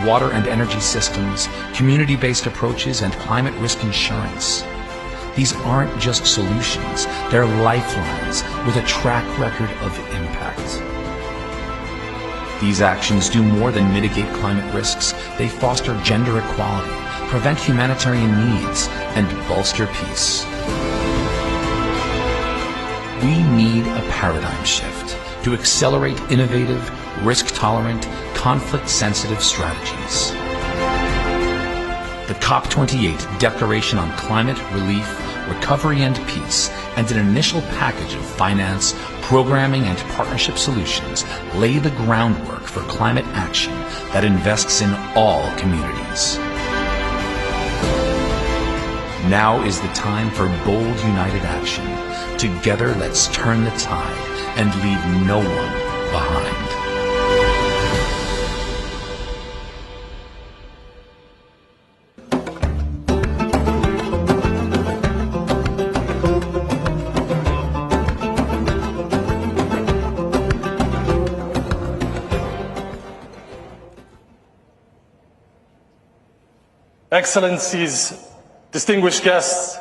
water and energy systems, community-based approaches, and climate risk insurance. These aren't just solutions, they're lifelines with a track record of impact. These actions do more than mitigate climate risks. They foster gender equality, prevent humanitarian needs, and bolster peace. We need a paradigm shift to accelerate innovative, risk-tolerant, conflict-sensitive strategies. The COP28 Declaration on Climate, Relief, Recovery and Peace, and an initial package of finance, programming, and partnership solutions lay the groundwork for climate action that invests in all communities. Now is the time for bold, united action. Together, let's turn the tide and leave no one behind. Excellencies, distinguished guests,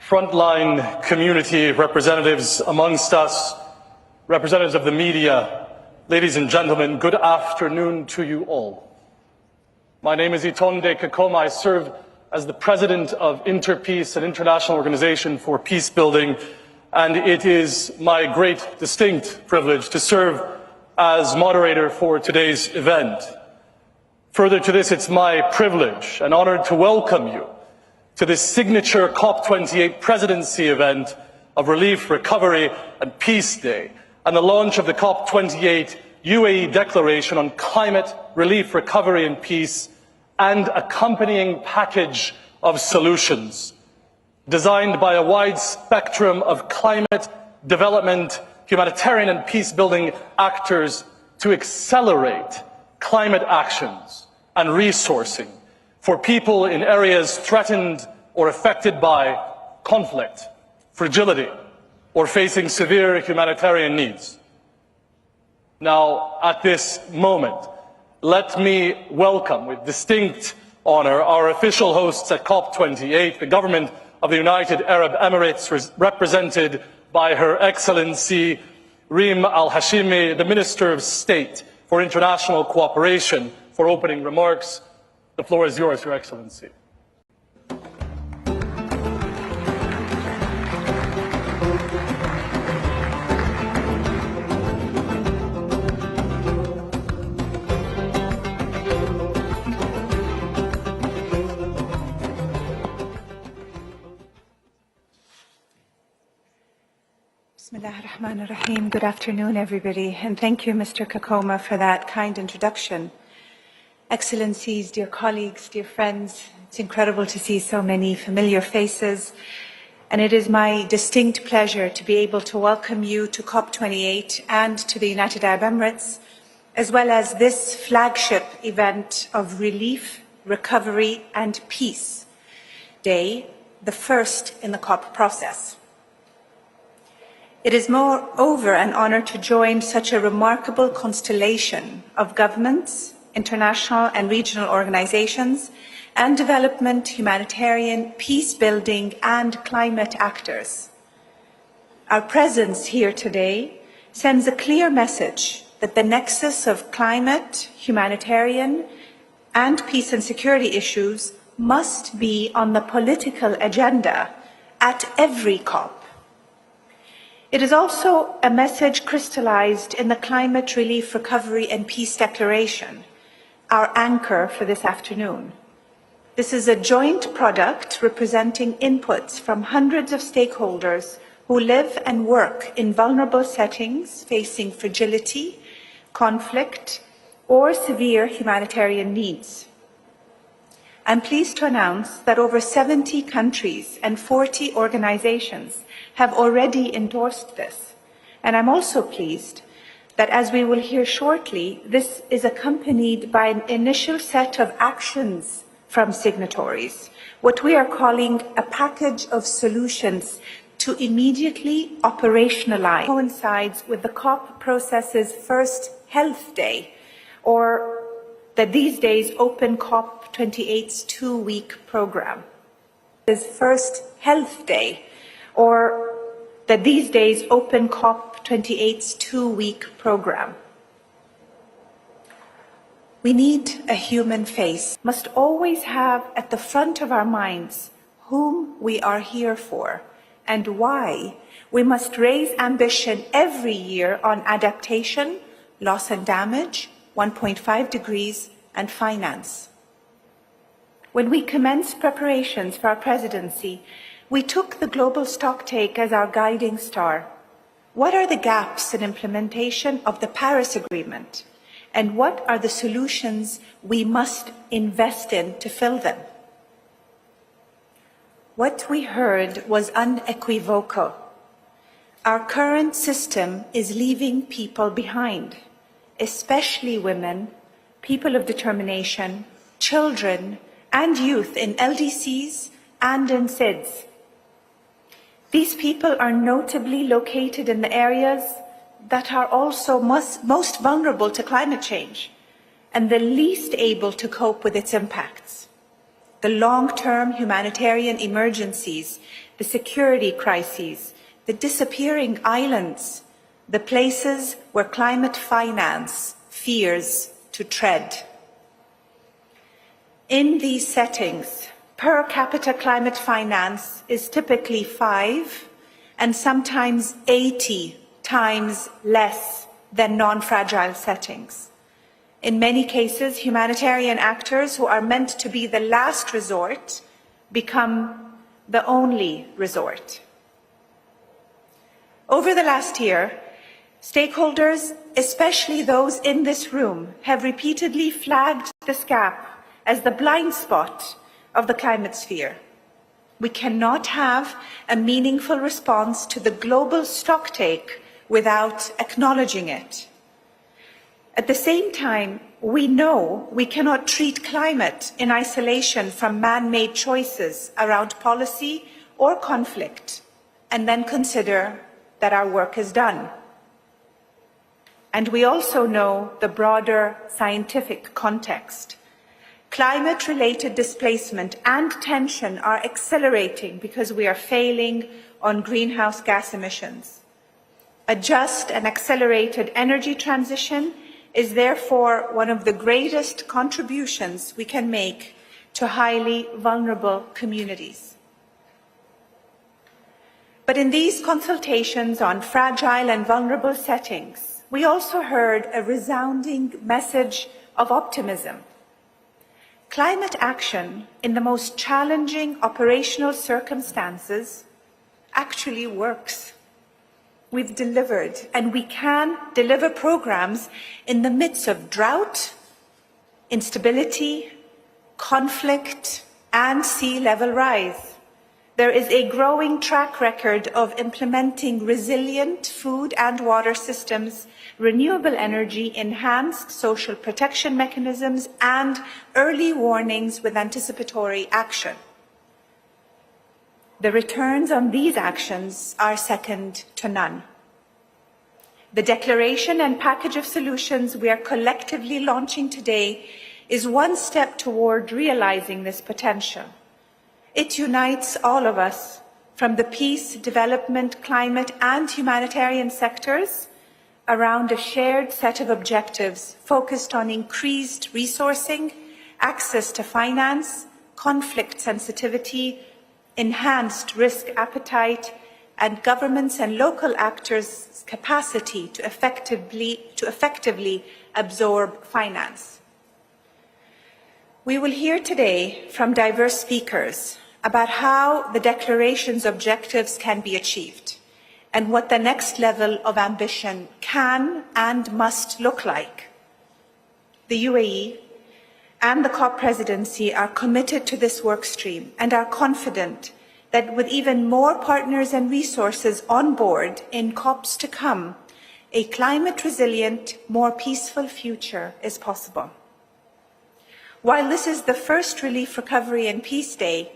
frontline community representatives amongst us, representatives of the media, ladies and gentlemen, good afternoon to you all. My name is Itonde Kakoma. I serve as the president of Interpeace, an international organization for peace building, and it is my great distinct privilege to serve as moderator for today's event. Further to this, it's my privilege and honor to welcome you to this signature COP28 presidency event of Relief, Recovery and Peace Day and the launch of the COP28 UAE Declaration on Climate, Relief, Recovery and Peace and accompanying package of solutions designed by a wide spectrum of climate, development, humanitarian and peace-building actors to accelerate climate actions and resourcing for people in areas threatened or affected by conflict, fragility, or facing severe humanitarian needs. Now, at this moment, let me welcome with distinct honor our official hosts at COP28, the government of the United Arab Emirates, represented by Her Excellency Reem Al-Hashimi, the Minister of State for International Cooperation, for opening remarks. The floor is yours, Your Excellency. Bismillah ar-Rahman ar-Rahim. Good afternoon, everybody, and thank you, Mr. Kakoma, for that kind introduction. Excellencies, dear colleagues, dear friends, it's incredible to see so many familiar faces, and it is my distinct pleasure to be able to welcome you to COP28 and to the United Arab Emirates, as well as this flagship event of Relief, Recovery and Peace Day, the first in the COP process. It is moreover an honor to join such a remarkable constellation of governments, international and regional organizations, and development, humanitarian, peace-building, and climate actors. Our presence here today sends a clear message that the nexus of climate, humanitarian, and peace and security issues must be on the political agenda at every COP. It is also a message crystallized in the Climate, Relief, Recovery and Peace Declaration, our anchor for this afternoon. This is a joint product representing inputs from hundreds of stakeholders who live and work in vulnerable settings facing fragility, conflict, or severe humanitarian needs. I'm pleased to announce that over 70 countries and 40 organizations have already endorsed this. And I'm also pleased that, as we will hear shortly, this is accompanied by an initial set of actions from signatories, what we are calling a package of solutions to immediately operationalize. Coincides with the COP process's first Health Day, or that these days open COP28's 2-week program. Is First Health Day, or that these days open COP28's 2-week program. We need a human face, must always have at the front of our minds whom we are here for and why. We must raise ambition every year on adaptation, loss and damage, 1.5 degrees, and finance. When we commenced preparations for our presidency, we took the global stocktake as our guiding star. What are the gaps in implementation of the Paris Agreement? And what are the solutions we must invest in to fill them? What we heard was unequivocal. Our current system is leaving people behind, especially women, people of determination, children, and youth in LDCs and in SIDS. These people are notably located in the areas that are also most vulnerable to climate change and the least able to cope with its impacts. The long-term humanitarian emergencies, the security crises, the disappearing islands, the places where climate finance fears to tread. In these settings, per capita climate finance is typically 5 and sometimes 80 times less than non-fragile settings. In many cases, humanitarian actors who are meant to be the last resort become the only resort. Over the last year, stakeholders, especially those in this room, have repeatedly flagged this gap as the blind spot of the climate sphere. We cannot have a meaningful response to the global stocktake without acknowledging it. At the same time, we know we cannot treat climate in isolation from man-made choices around policy or conflict and then consider that our work is done. And we also know the broader scientific context. Climate-related displacement and tension are accelerating because we are failing on greenhouse gas emissions. A just and accelerated energy transition is therefore one of the greatest contributions we can make to highly vulnerable communities. But in these consultations on fragile and vulnerable settings, we also heard a resounding message of optimism. Climate action in the most challenging operational circumstances actually works. We've delivered, and we can deliver programs in the midst of drought, instability, conflict, and sea level rise. There is a growing track record of implementing resilient food and water systems, renewable energy, enhanced social protection mechanisms, and early warnings with anticipatory action. The returns on these actions are second to none. The declaration and package of solutions we are collectively launching today is one step toward realizing this potential. It unites all of us from the peace, development, climate, and humanitarian sectors around a shared set of objectives focused on increased resourcing, access to finance, conflict sensitivity, enhanced risk appetite, and governments and local actors' capacity to effectively absorb finance. We will hear today from diverse speakers about how the Declaration's objectives can be achieved and what the next level of ambition can and must look like. The UAE and the COP presidency are committed to this work stream and are confident that with even more partners and resources on board in COPs to come, a climate-resilient, more peaceful future is possible. While this is the first Relief, Recovery and Peace Day,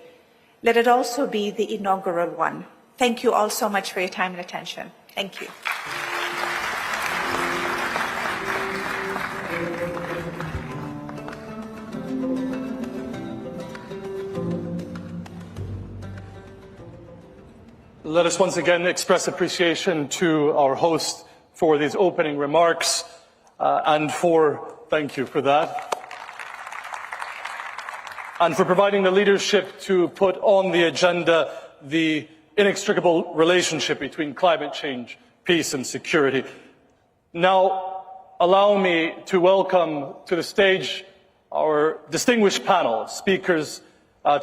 let it also be the inaugural one. Thank you all so much for your time and attention. Thank you. Let us once again express appreciation to our host for these opening remarks thank you for that, and for providing the leadership to put on the agenda the inextricable relationship between climate change, peace and security. Now, allow me to welcome to the stage our distinguished panel of speakers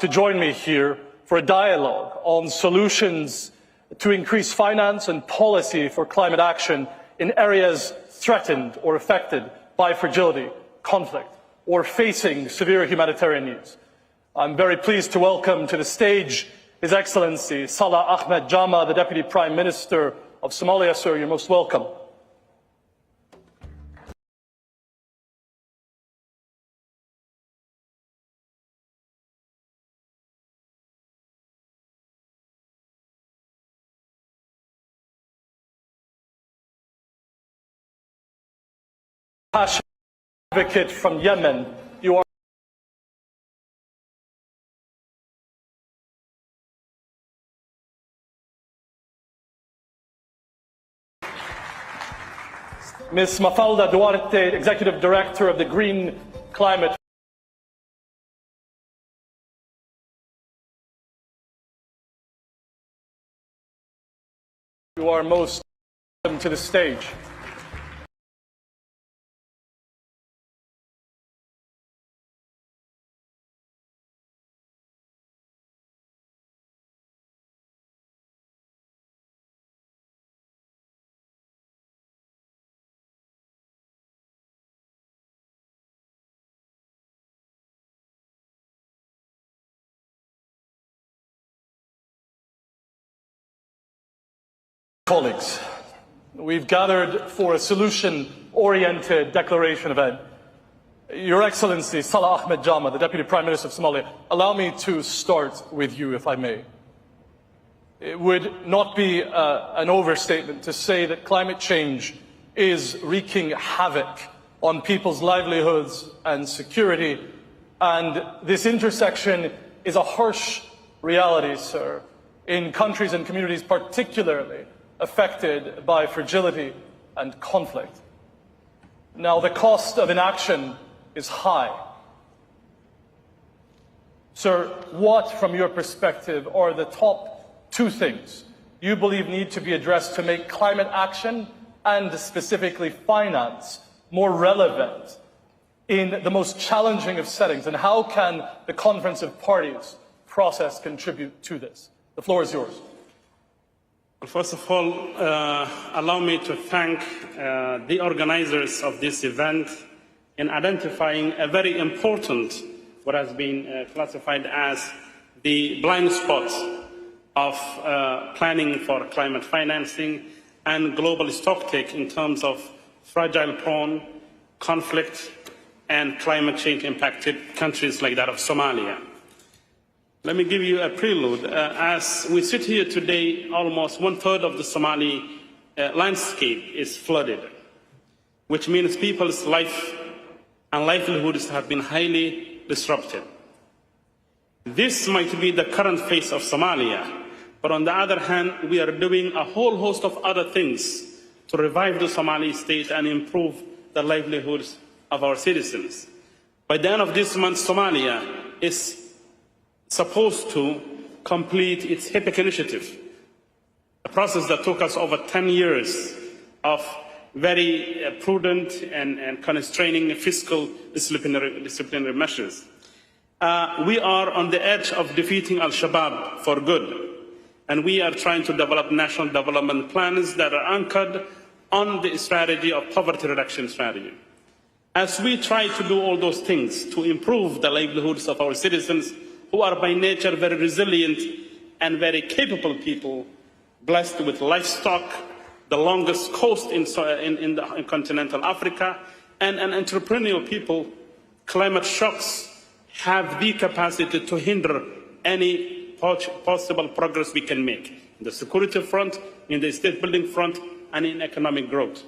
to join me here for a dialogue on solutions to increase finance and policy for climate action in areas threatened or affected by fragility, conflict, or facing severe humanitarian needs. I'm very pleased to welcome to the stage His Excellency Salah Ahmed Jama, the Deputy Prime Minister of Somalia. Sir, you're most welcome. Passionate advocate from Yemen, you are Ms. Mafalda Duarte, Executive Director of the Green Climate. You are most welcome to the stage. Colleagues, we've gathered for a solution-oriented declaration event. Your Excellency Salah Ahmed Jama, the Deputy Prime Minister of Somalia, allow me to start with you, if I may. It would not be an overstatement to say that climate change is wreaking havoc on people's livelihoods and security, and this intersection is a harsh reality, sir, in countries and communities particularly affected by fragility and conflict. Now, the cost of inaction is high. Sir, what, from your perspective, are the top two things you believe need to be addressed to make climate action, and specifically finance, more relevant in the most challenging of settings? And how can the Conference of Parties process contribute to this? The floor is yours. First of all, allow me to thank the organizers of this event in identifying a very important, what has been classified as the blind spots of planning for climate financing and global stocktake in terms of fragile-prone, conflict, and climate change-impacted countries like that of Somalia. Let me give you a prelude. As we sit here today, almost one-third of the Somali landscape is flooded, which means people's life and livelihoods have been highly disrupted. This might be the current face of Somalia, but on the other hand, we are doing a whole host of other things to revive the Somali state and improve the livelihoods of our citizens. By the end of this month, Somalia is supposed to complete its HIPC initiative, a process that took us over 10 years of very prudent and constraining fiscal disciplinary measures. We are on the edge of defeating Al-Shabaab for good, and we are trying to develop national development plans that are anchored on the strategy of poverty reduction strategy. As we try to do all those things to improve the livelihoods of our citizens, who are by nature very resilient and very capable people, blessed with livestock, the longest coast in continental Africa, and an entrepreneurial people, climate shocks have the capacity to hinder any possible progress we can make in the security front, in the state building front, and in economic growth.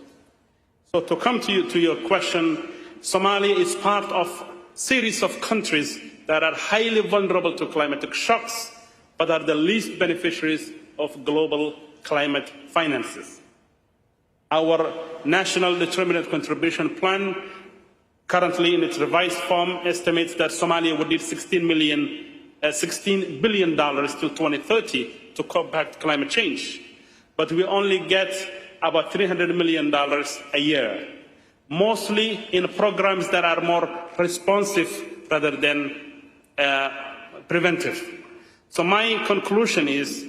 So to come to your question, Somalia is part of series of countries that are highly vulnerable to climatic shocks, but are the least beneficiaries of global climate finances. Our National Determinate Contribution Plan, currently in its revised form, estimates that Somalia would need $16 billion to 2030 to combat climate change. But we only get about $300 million a year, mostly in programs that are more responsive rather than preventive. So my conclusion is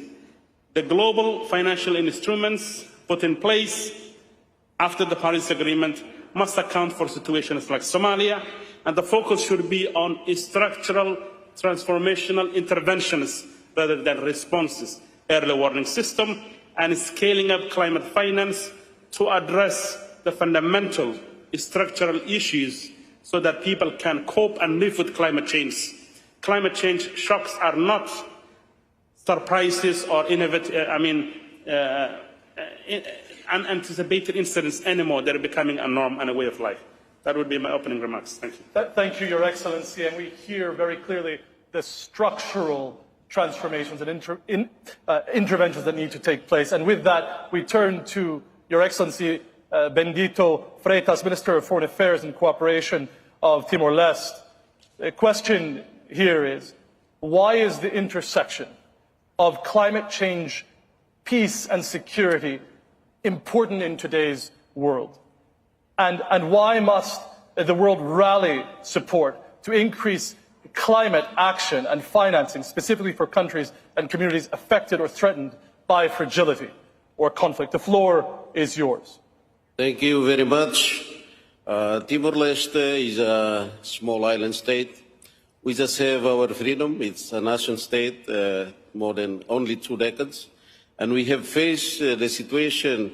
the global financial instruments put in place after the Paris Agreement must account for situations like Somalia, and the focus should be on structural transformational interventions rather than responses, early warning system, and scaling up climate finance to address the fundamental structural issues so that people can cope and live with climate change. Climate change shocks are not surprises or unanticipated incidents anymore. They're becoming a norm and a way of life. That would be my opening remarks. Thank you. Thank you, Your Excellency. And we hear very clearly the structural transformations and interventions that need to take place. And with that, we turn to Your Excellency Bendito Freitas, Minister of Foreign Affairs and Cooperation of Timor-Leste. The question here is, why is the intersection of climate change, peace and security important in today's world? And why must the world rally support to increase climate action and financing, specifically for countries and communities affected or threatened by fragility or conflict? The floor is yours. Thank you very much. Timor-Leste is a small island state. We just have our freedom. It's a nation state more than only 2 decades. And we have faced the situation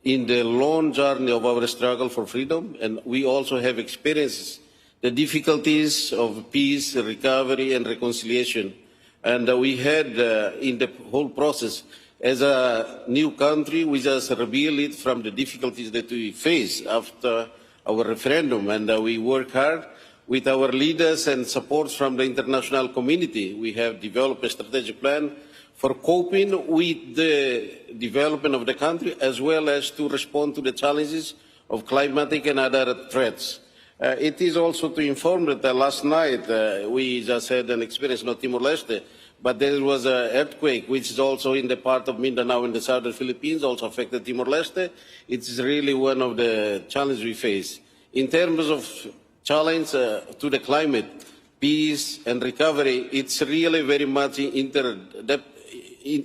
in the long journey of our struggle for freedom. And we also have experienced the difficulties of peace, recovery, and reconciliation. And we had in the whole process, as a new country, we just revealed it from the difficulties that we faced after our referendum. And we work hard with our leaders and support from the international community. We have developed a strategic plan for coping with the development of the country, as well as to respond to the challenges of climatic and other threats. It is also to inform that last night we just had an experience, not Timor-Leste, but there was an earthquake, which is also in the part of Mindanao in the southern Philippines, also affected Timor-Leste. It's really one of the challenges we face. In terms of challenge to the climate, peace and recovery, it's really very much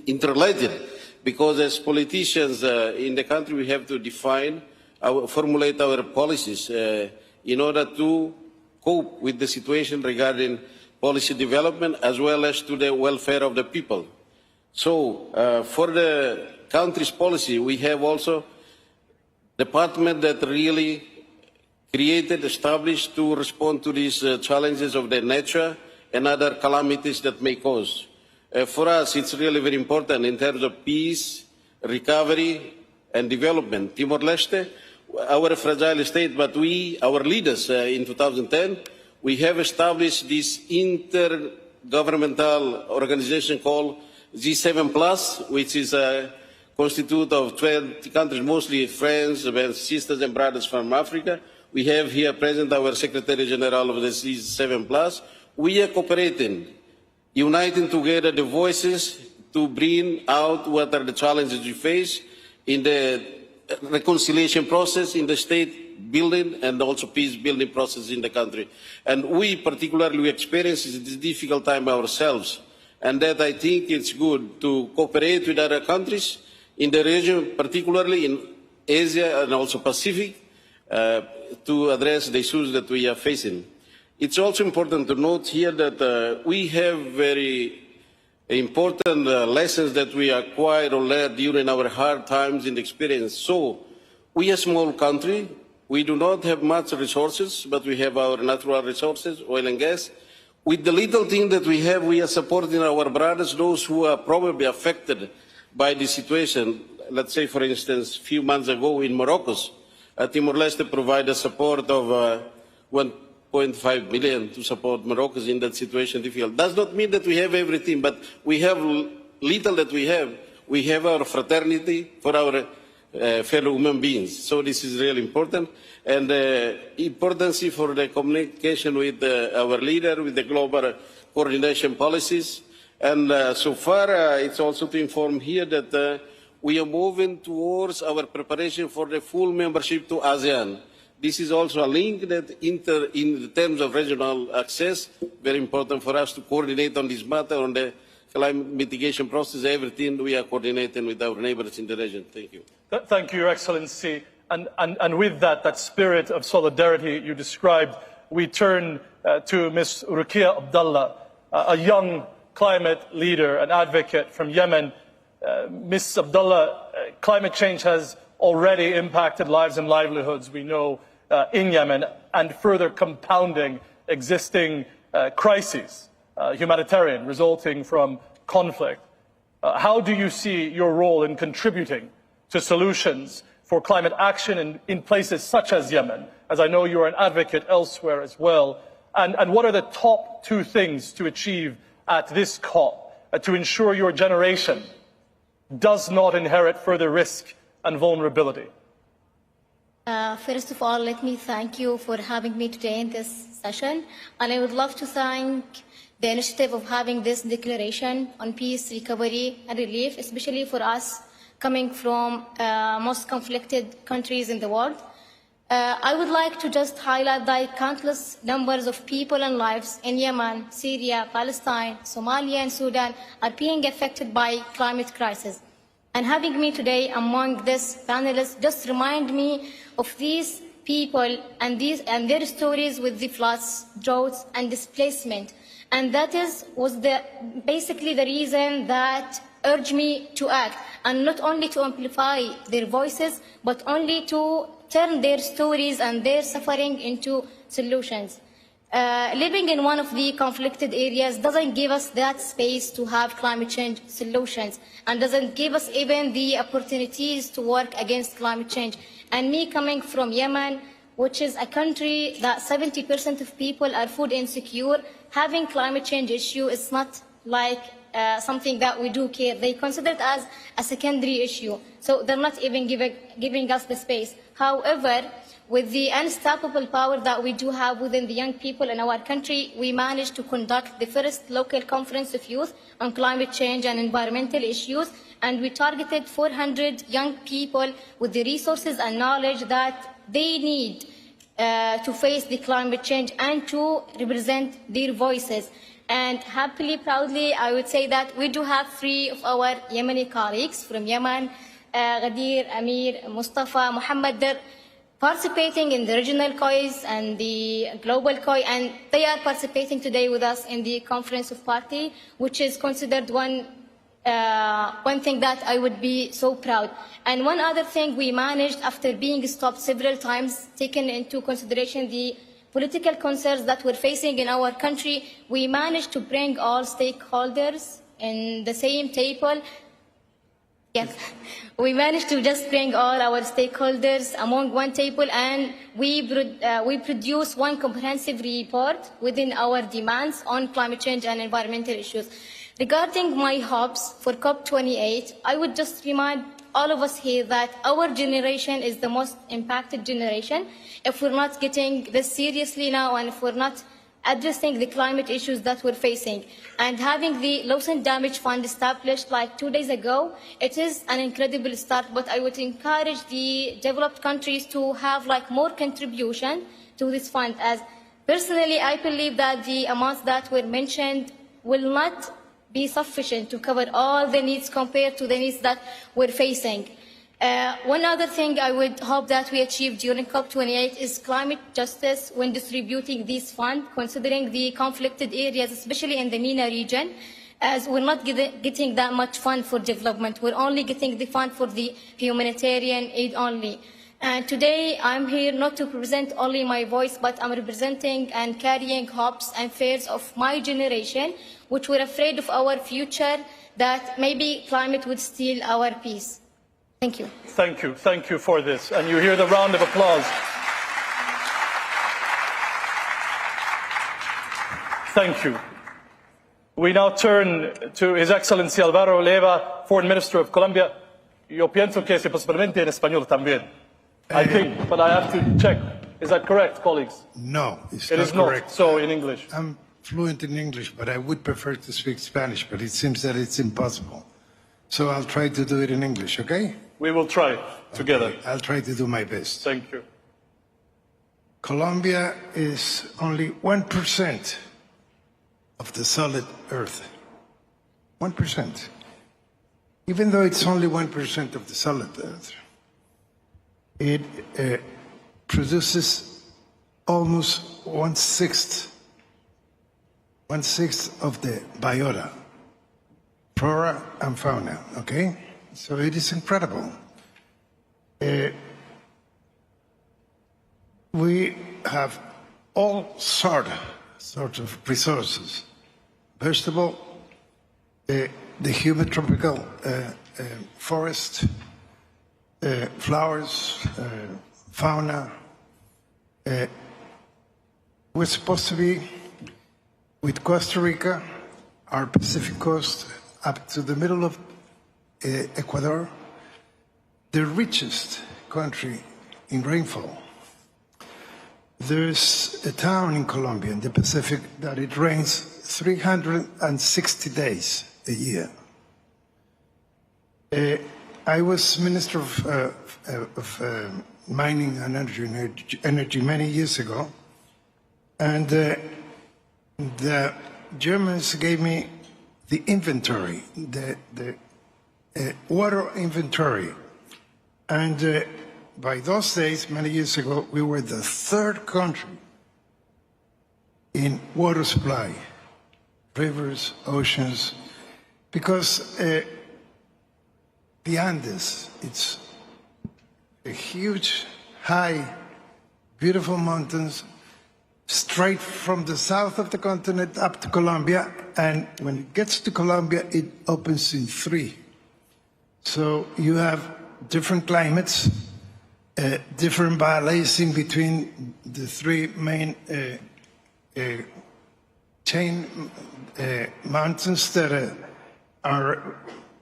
interrelated, because as politicians in the country, we have to formulate our policies in order to cope with the situation regarding policy development, as well as to the welfare of the people. So for the country's policy, we have also department that really established to respond to these challenges of the nature and other calamities that may cause. For us, it's really very important in terms of peace, recovery, and development. Timor-Leste, our fragile state, but our leaders in 2010, we have established this intergovernmental organization called G7+, which is constituted of 20 countries, mostly friends, sisters and brothers from Africa. We have here present our Secretary General of the G7+. We are cooperating, uniting together the voices to bring out what are the challenges we face in the reconciliation process, in the state building, and also peace building process in the country. And we particularly experience this difficult time ourselves. And that I think it's good to cooperate with other countries in the region, particularly in Asia and also Pacific, to address the issues that we are facing. It's also important to note here that we have very important lessons that we acquired or learned during our hard times in the experience. So we are a small country. We do not have much resources, but we have our natural resources, oil and gas. With the little thing that we have, we are supporting our brothers, those who are probably affected by the situation. Let's say, for instance, a few months ago in Morocco, Timor-Leste provided support of $1 1.5 billion to support Moroccans in that situation difficult. Does not mean that we have everything, but we have little that we have. We have our fraternity for our fellow human beings. So this is really important. And importance for the communication with our leader, with the global coordination policies. And so far, it's also to inform here that we are moving towards our preparation for the full membership to ASEAN. This is also a link that in terms of regional access, very important for us to coordinate on this matter, on the climate mitigation process, everything we are coordinating with our neighbors in the region. Thank you. Thank you, Your Excellency. And with that spirit of solidarity you described, we turn to Ms. Rukia Abdallah, a young climate leader, an advocate from Yemen. Ms. Abdallah, climate change has already impacted lives and livelihoods, we know, in Yemen, and further compounding existing crises, humanitarian, resulting from conflict. How do you see your role in contributing to solutions for climate action in places such as Yemen, as I know you're an advocate elsewhere as well? And what are the top 2 things to achieve at this COP to ensure your generation does not inherit further risk and vulnerability? First of all, let me thank you for having me today in this session. And I would love to thank the initiative of having this declaration on peace, recovery, and relief, especially for us coming from most conflicted countries in the world. I would like to just highlight that countless numbers of people and lives in Yemen, Syria, Palestine, Somalia, and Sudan are being affected by climate crisis. And having me today among these panelists just remind me of these people and their stories with the floods, droughts, and displacement. And that was basically the reason that urged me to act, and not only to amplify their voices, but only to turn their stories and their suffering into solutions. Living in one of the conflicted areas doesn't give us that space to have climate change solutions, and doesn't give us even the opportunities to work against climate change. And me coming from Yemen, which is a country that 70% of people are food insecure, having climate change issue is not like something that we do care. They consider it as a secondary issue, so they're not even giving us the space. However, with the unstoppable power that we do have within the young people in our country, we managed to conduct the first local conference of youth on climate change and environmental issues, and we targeted 400 young people with the resources and knowledge that they need to face the climate change and to represent their voices. And happily, proudly, I would say that we do have 3 of our Yemeni colleagues from Yemen, Ghadir, Amir, Mustafa, Muhammad, they're participating in the regional COIs and the global COI, and they are participating today with us in the Conference of Party, which is considered one thing that I would be so proud. And one other thing we managed, after being stopped several times, taken into consideration the political concerns that we're facing in our country, we managed to bring all stakeholders in the same table. Yes, we managed to just bring all our stakeholders among one table, and we produce one comprehensive report within our demands on climate change and environmental issues. Regarding my hopes for COP28, I would just remind all of us here that our generation is the most impacted generation. If we're not getting this seriously now, and if we're not addressing the climate issues that we're facing, and having the loss and damage fund established like 2 days ago, it is an incredible start. But I would encourage the developed countries to have like more contribution to this fund, as personally I believe that the amounts that were mentioned will not be sufficient to cover all the needs compared to the needs that we're facing. One other thing I would hope that we achieve during COP28 is climate justice when distributing this fund, considering the conflicted areas, especially in the MENA region, as we're not getting that much fund for development. We're only getting the fund for the humanitarian aid only. And today I'm here not to present only my voice, but I'm representing and carrying hopes and fears of my generation, which were afraid of our future, that maybe climate would steal our peace. Thank you. Thank you for this. And you hear the round of applause. Thank you. We now turn to His Excellency Alvaro Leiva, Foreign Minister of Colombia. Yo pienso que se posiblemente en español también. I think, but I have to check. Is that correct, colleagues? No, it's It not is not, correct. so in English. I'm fluent in English, but I would prefer to speak Spanish, but it seems that it's impossible. So I'll try to do it in English, okay? We will try together. Okay, I'll try to do my best. Thank you. Colombia is only 1% of the solid Earth. 1%. Even though it's only 1% of the solid Earth, it produces almost one-sixth of the biota, flora and fauna, okay? So it is incredible. We have all sorts of resources. First of all, the humid tropical forest, flowers, fauna. We're supposed to be, with Costa Rica, our Pacific coast, up to the middle of Ecuador, the richest country in rainfall. There's a town in Colombia, in the Pacific, that it rains 360 days a year. I was Minister of Mining and Energy many years ago, and the Germans gave me the inventory, the water inventory, and by those days, many years ago, we were the third country in water supply, rivers, oceans, because the Andes, it's a huge, high, beautiful mountains, straight from the south of the continent up to Colombia, and when it gets to Colombia, it opens in three. So you have different climates, different balancing between the three main chain mountains that are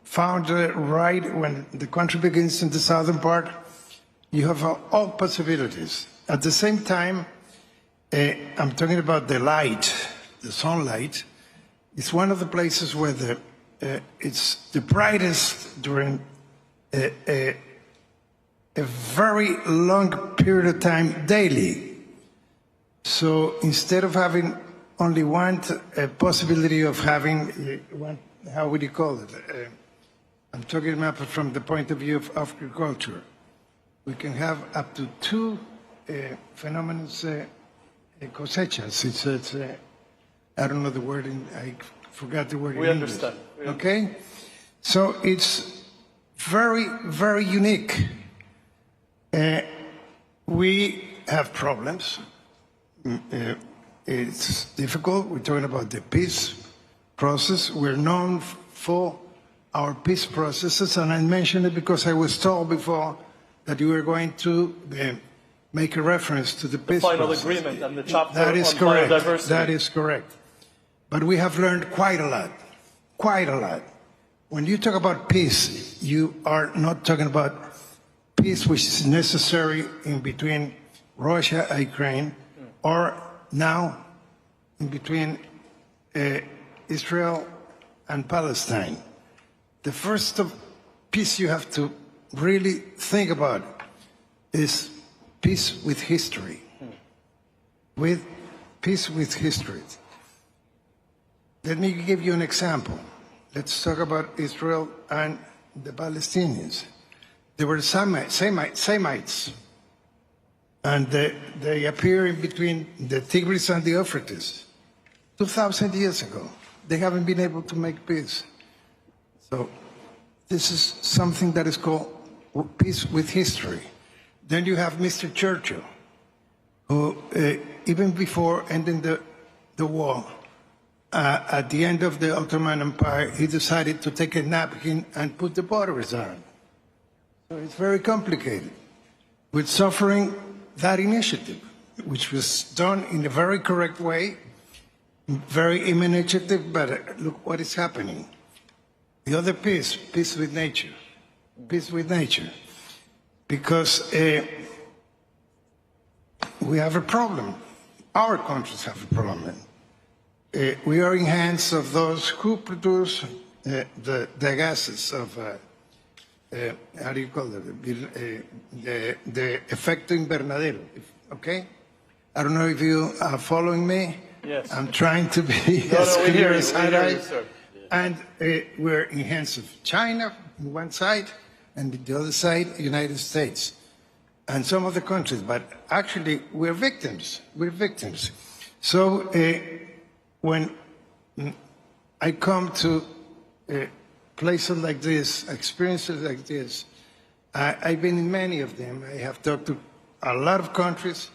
found right when the country begins in the southern part. You have all possibilities. At the same time, I'm talking about the light, the sunlight. It's one of the places where it's the brightest during a very long period of time daily. So instead of having only one possibility of having one, how would you call it? I'm talking about from the point of view of agriculture. We can have up to two phenomena, cosechas. It's I don't know the word, I forgot the word in English. Understand. Okay? So it's very, very unique. We have problems. It's difficult. We're talking about the peace process. We're known for our peace processes, and I mentioned it because I was told before that you were going to make a reference to the peace final process. agreement and the chapter That is on correct. biodiversity. That is correct. But we have learned quite a lot. Quite a lot. When you talk about peace, you are not talking about peace which is necessary in between Russia and Ukraine, or now in between Israel and Palestine. The first of peace you have to really think about is peace with history. With peace with history. Let me give you an example. Let's talk about Israel and the Palestinians. They were Semites, and they appear in between the Tigris and the Euphrates 2,000 years ago. They haven't been able to make peace. So this is something that is called peace with history. Then you have Mr. Churchill, who even before ending the war, at the end of the Ottoman Empire, he decided to take a napkin and put the borders on. So it's very complicated. We're suffering that initiative, which was done in a very correct way. very imaginative, but look what is happening. The other peace, peace with nature. Peace with nature. Because we have a problem. Our countries have a problem. We are in hands of those who produce the gases of, how do you call it, the efecto invernadero, okay? I don't know if you are following me. Yes. I'm trying to be as clear as I like. Sir. And we're in hands of China on one side, and the other side, United States, and some other countries. But actually, we're victims. We're victims. So when I come to places like this, experiences like this, I've been in many of them. I have talked to a lot of countries,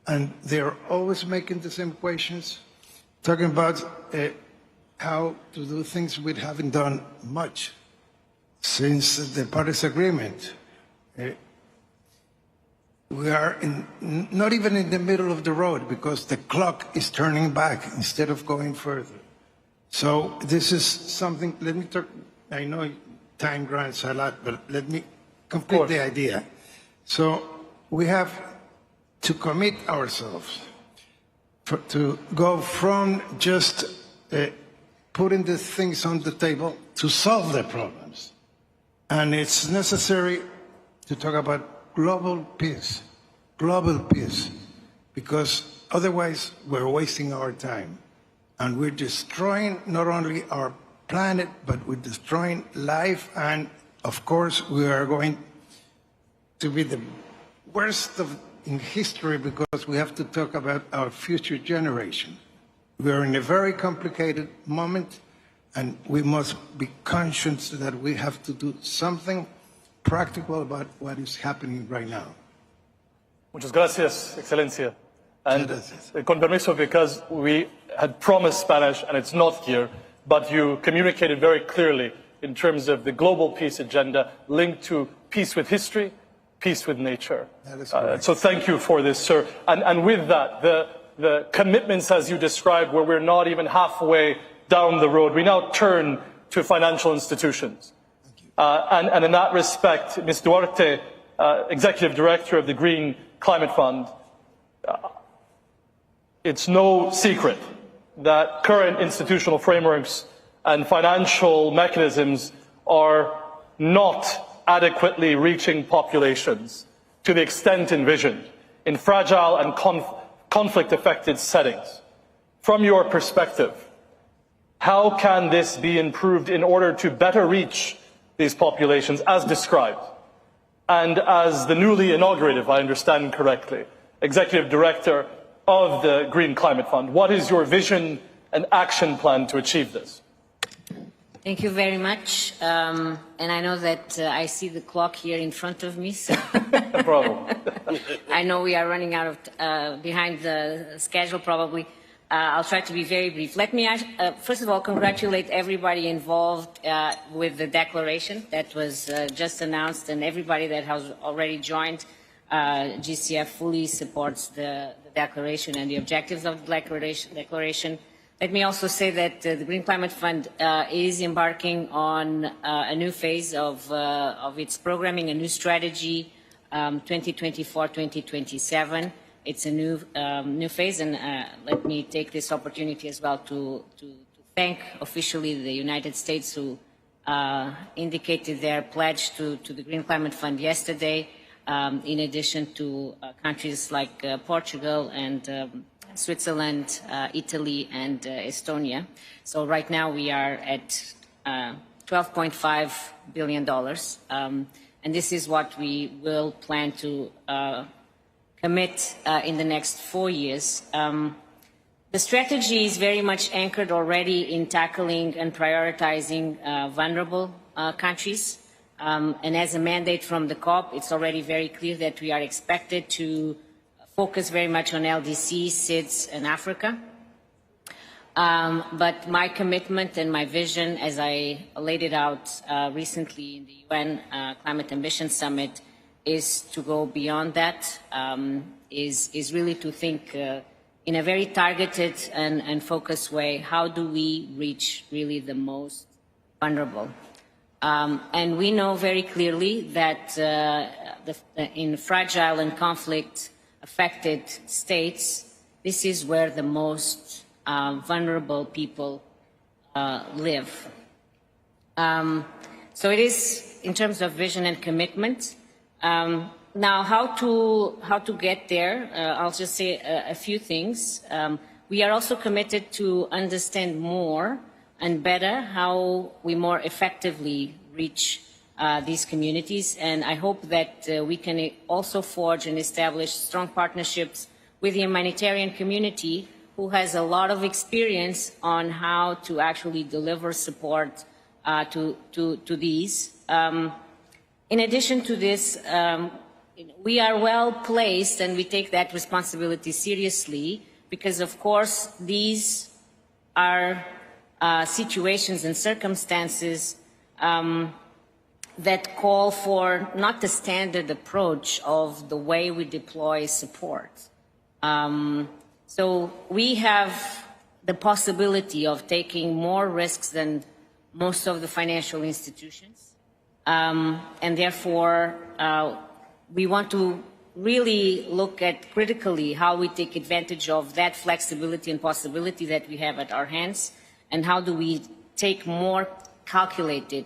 and they're always making the same questions, talking about how to do things we haven't done much since the Paris Agreement. We are not even in the middle of the road because the clock is turning back instead of going further. So this is something, let me talk, I know time grants a lot, but let me complete the idea. So we have to commit ourselves to go from just putting the things on the table to solve the problems. And it's necessary to talk about global peace, because otherwise we're wasting our time. And we're destroying not only our planet, but we're destroying life. And of course, we are going to be the worst in history because we have to talk about our future generation. We are in a very complicated moment, and we must be conscious that we have to do something practical about what is happening right now. Muchas gracias, Excelencia. And con permiso, because we had promised Spanish and it's not here, but you communicated very clearly in terms of the global peace agenda linked to peace with history, peace with nature. That is correct. So thank you for this, sir. And with that, the commitments as you described, where we're not even halfway down the road, we now turn to financial institutions. And in that respect, Ms. Duarte, Executive Director of the Green Climate Fund, it's no secret that current institutional frameworks and financial mechanisms are not adequately reaching populations to the extent envisioned in fragile and conflict-affected settings. From your perspective, how can this be improved in order to better reach these populations as described? And as the newly inaugurated, if I understand correctly, Executive Director of the Green Climate Fund, what is your vision and action plan to achieve this? Thank you very much. And I know that I see the clock here in front of me, so No problem. I know we are running out of behind the schedule probably. I'll try to be very brief. Let me first of all congratulate everybody involved with the declaration that was just announced, and everybody that has already joined. GCF fully supports the declaration and the objectives of the declaration. Let me also say that the Green Climate Fund is embarking on a new phase of its programming, a new strategy, 2024-2027. It's a new phase, and let me take this opportunity as well to thank officially the United States, who indicated their pledge to the Green Climate Fund yesterday, in addition to countries like Portugal and Switzerland, Italy, and Estonia. So right now we are at $12.5 billion, and this is what we will plan to commit in the next 4 years. The strategy is very much anchored already in tackling and prioritizing vulnerable countries. And as a mandate from the COP, it's already very clear that we are expected to focus very much on LDC, SIDS, and Africa. But my commitment and my vision, as I laid it out recently in the UN Climate Ambition Summit, is to go beyond that, is really to think in a very targeted and focused way, how do we reach really the most vulnerable? And we know very clearly that in fragile and conflict-affected states, this is where the most vulnerable people live. So it is in terms of vision and commitment. Now, how to get there? I'll just say a few things. We are also committed to understand more and better how we more effectively reach these communities, and I hope that we can also forge and establish strong partnerships with the humanitarian community, who has a lot of experience on how to actually deliver support to these. In addition to this, we are well placed, and we take that responsibility seriously, because of course these are situations and circumstances that call for not the standard approach of the way we deploy support. So we have the possibility of taking more risks than most of the financial institutions, and therefore we want to really look at critically how we take advantage of that flexibility and possibility that we have at our hands, and how do we take more calculated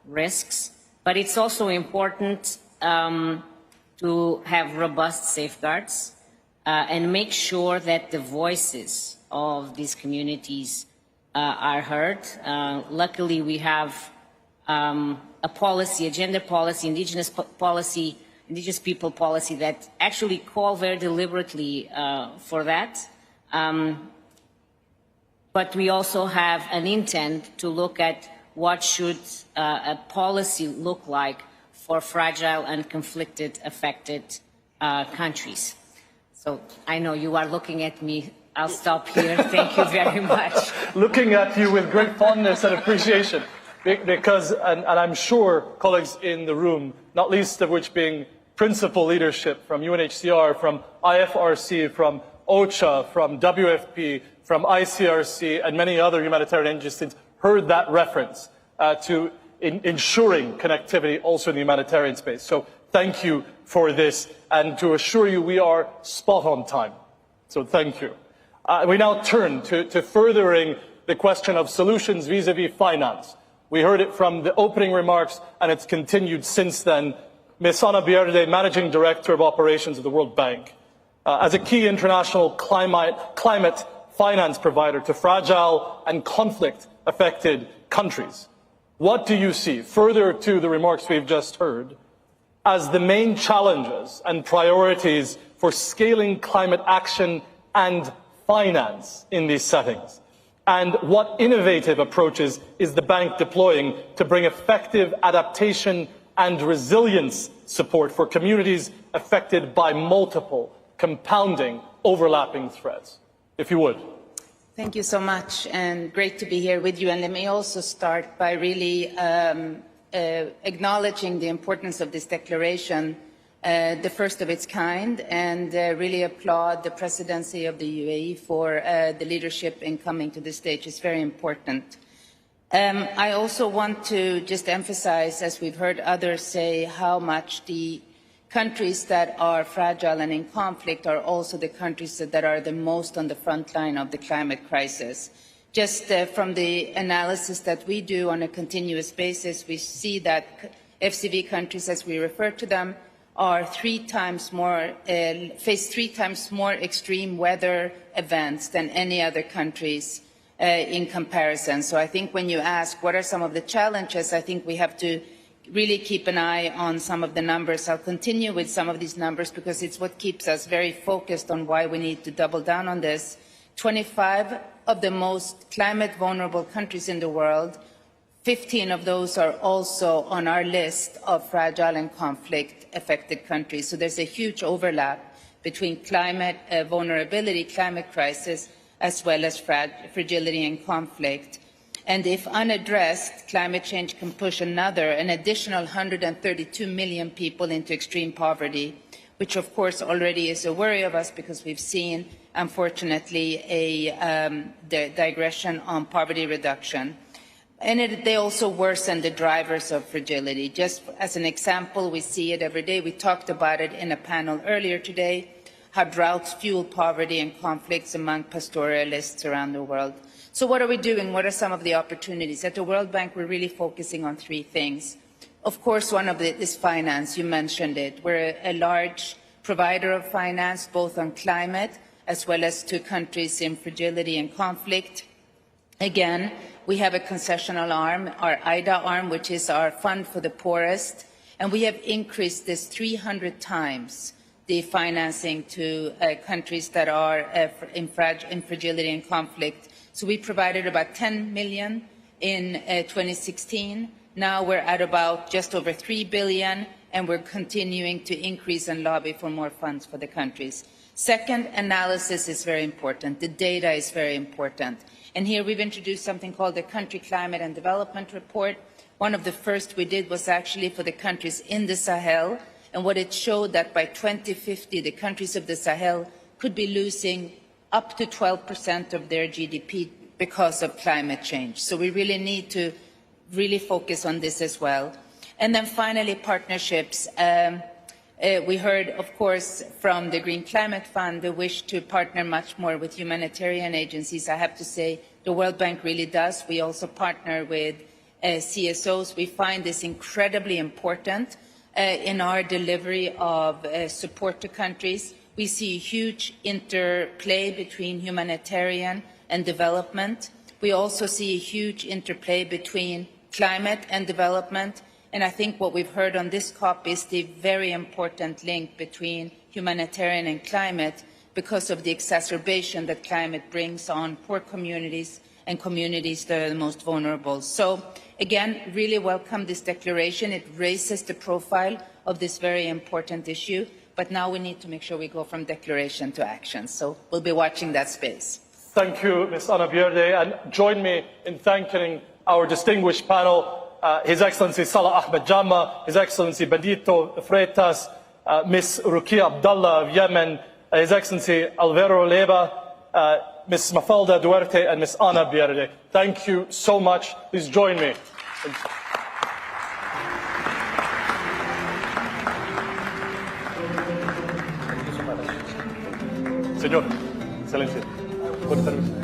risks. But it's also important to have robust safeguards and make sure that the voices of these communities are heard. Luckily, we have a policy, a gender policy, indigenous policy, indigenous people policy that actually call very deliberately for that. But we also have an intent to look at what should a policy look like for fragile and conflicted affected countries. So I know you are looking at me. I'll stop here. Thank you very much. Looking at you with great fondness and appreciation, because, and I'm sure colleagues in the room, not least of which being principal leadership from UNHCR, from IFRC, from OCHA, from WFP, from ICRC, and many other humanitarian agencies, heard that reference to ensuring connectivity also in the humanitarian space. So thank you for this, and to assure you we are spot on time. So thank you. We now turn to furthering the question of solutions vis-à-vis finance. We heard it from the opening remarks, and it's continued since then. Ms. Ana Bierde, Managing Director of Operations of the World Bank. As a key international climate finance provider to fragile and conflict-affected countries, what do you see, further to the remarks we've just heard, as the main challenges and priorities for scaling climate action and finance in these settings? And what innovative approaches is the bank deploying to bring effective adaptation and resilience support for communities affected by multiple, compounding, overlapping threats? If you would. Thank you so much, and great to be here with you. And let me also start by really acknowledging the importance of this declaration, the first of its kind, and really applaud the presidency of the UAE for the leadership in coming to the stage. It's very important. I also want to just emphasize, as we've heard others say, how much the countries that are fragile and in conflict are also the countries that are the most on the front line of the climate crisis. Just from the analysis that we do on a continuous basis, we see that FCV countries, as we refer to them, are face 3 times more extreme weather events than any other countries in comparison. So I think when you ask what are some of the challenges, I think we have to really keep an eye on some of the numbers. I'll continue with some of these numbers because it's what keeps us very focused on why we need to double down on this. 25 of the most climate vulnerable countries in the world, 15 of those are also on our list of fragile and conflict affected countries. So there's a huge overlap between climate vulnerability, climate crisis, as well as fragility and conflict. And if unaddressed, climate change can push an additional 132 million people into extreme poverty, which of course already is a worry of us because we've seen unfortunately, the digression on poverty reduction. And they also worsen the drivers of fragility. Just as an example, we see it every day. We talked about it in a panel earlier today, how droughts fuel poverty and conflicts among pastoralists around the world. So what are we doing? What are some of the opportunities? At the World Bank, we're really focusing on three things. Of course, one of it is finance. You mentioned it. We're a large provider of finance, both on climate as well as to countries in fragility and conflict. Again, we have a concessional arm, our IDA arm, which is our fund for the poorest, and we have increased this 300 times, the financing to countries that are in fragility and conflict. So we provided about 10 million in 2016. Now we're at about just over 3 billion, and we're continuing to increase and lobby for more funds for the countries. Second, analysis is very important. The data is very important. And here we've introduced something called the Country Climate and Development Report. One of the first we did was actually for the countries in the Sahel. And what it showed that by 2050, the countries of the Sahel could be losing up to 12% of their GDP because of climate change. So we really need to really focus on this as well. And then finally, partnerships. We heard, of course, from the Green Climate Fund, the wish to partner much more with humanitarian agencies. I have to say the World Bank really does. We also partner with CSOs. We find this incredibly important in our delivery of support to countries. We see a huge interplay between humanitarian and development. We also see a huge interplay between climate and development. And I think what we've heard on this COP is the very important link between humanitarian and climate because of the exacerbation that climate brings on poor communities and communities that are the most vulnerable. So, again, really welcome this declaration. It raises the profile of this very important issue. But now we need to make sure we go from declaration to action. So we'll be watching that space. Thank you, Ms. Ana Bierde, and join me in thanking our distinguished panel, His Excellency Salah Ahmed Jama, His Excellency Benedito Freitas, Ms. Rukia Abdullah of Yemen, His Excellency Alvaro Leba, Ms. Mafalda Duarte, and Ms. Ana Bierde. Thank you so much. Please join me. Señor, Excelencia. Con permiso.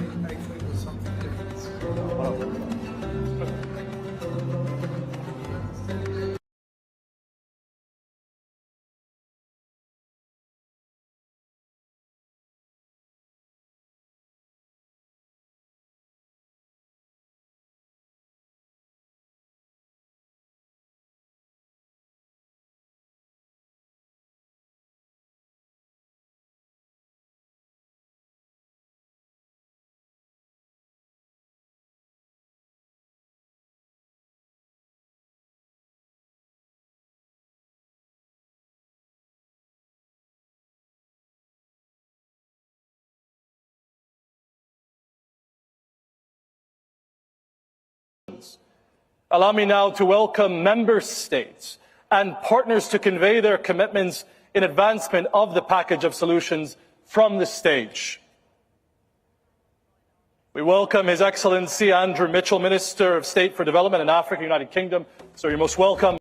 Allow me now to welcome member states and partners to convey their commitments in advancement of the package of solutions from the stage. We welcome His Excellency Andrew Mitchell, Minister of State for Development in Africa, United Kingdom. Sir, you're most welcome.